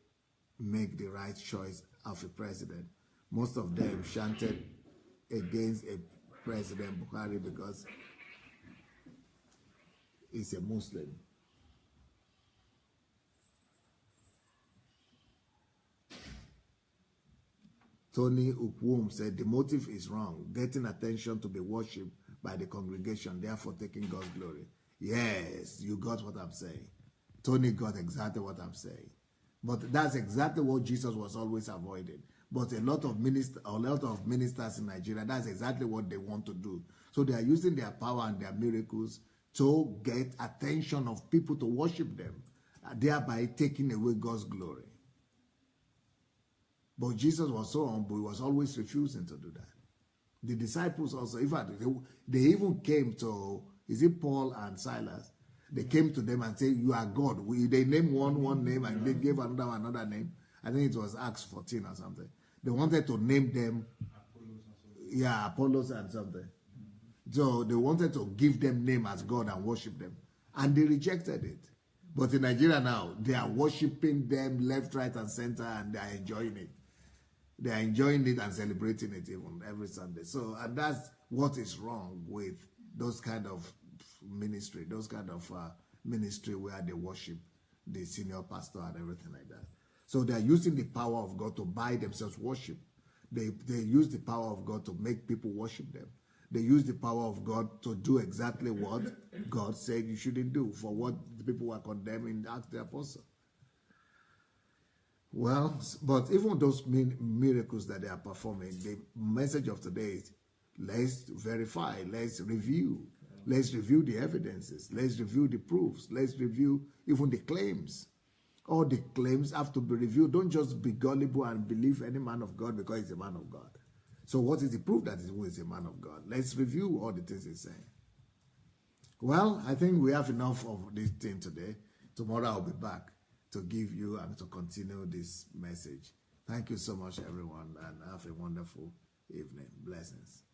make the right choice of a president? Most of them chanted against a President Buhari because is a Muslim. Tony Ukwum said the motive is wrong, getting attention to be worshipped by the congregation, therefore taking God's glory. Yes, you got what I'm saying. Tony got exactly what I'm saying. But that's exactly what Jesus was always avoiding. But a lot of ministers in Nigeria, that's exactly what they want to do. So they are using their power and their miracles to get attention of people to worship them, thereby taking away God's glory. But Jesus was so humble, he was always refusing to do that. The disciples also, in fact, they even came to, is it Paul and Silas? They came to them and said, you are God. They named one name and they gave another name. I think it was Acts 14 or something. They wanted to name them, Apollos and something. So they wanted to give them name as God and worship them. And they rejected it. But in Nigeria now, they are worshiping them left, right, and center, and they are enjoying it. They are enjoying it and celebrating it even every Sunday. So, and that's what is wrong with those kind of ministry, ministry where they worship the senior pastor and everything like that. So they are using the power of God to buy themselves worship. They use the power of God to make people worship them. They use the power of God to do exactly what God said you shouldn't do, for what the people were condemned in Acts the Apostle. Well, but even those miracles that they are performing, the message of today is, let's verify, let's review. Let's review the evidences. Let's review the proofs. Let's review even the claims. All the claims have to be reviewed. Don't just be gullible and believe any man of God because he's a man of God. So what is the proof that he is a man of God? Let's review all the things he's saying. Well, I think we have enough of this thing today. Tomorrow I'll be back to give you and to continue this message. Thank you so much, everyone, and have a wonderful evening. Blessings.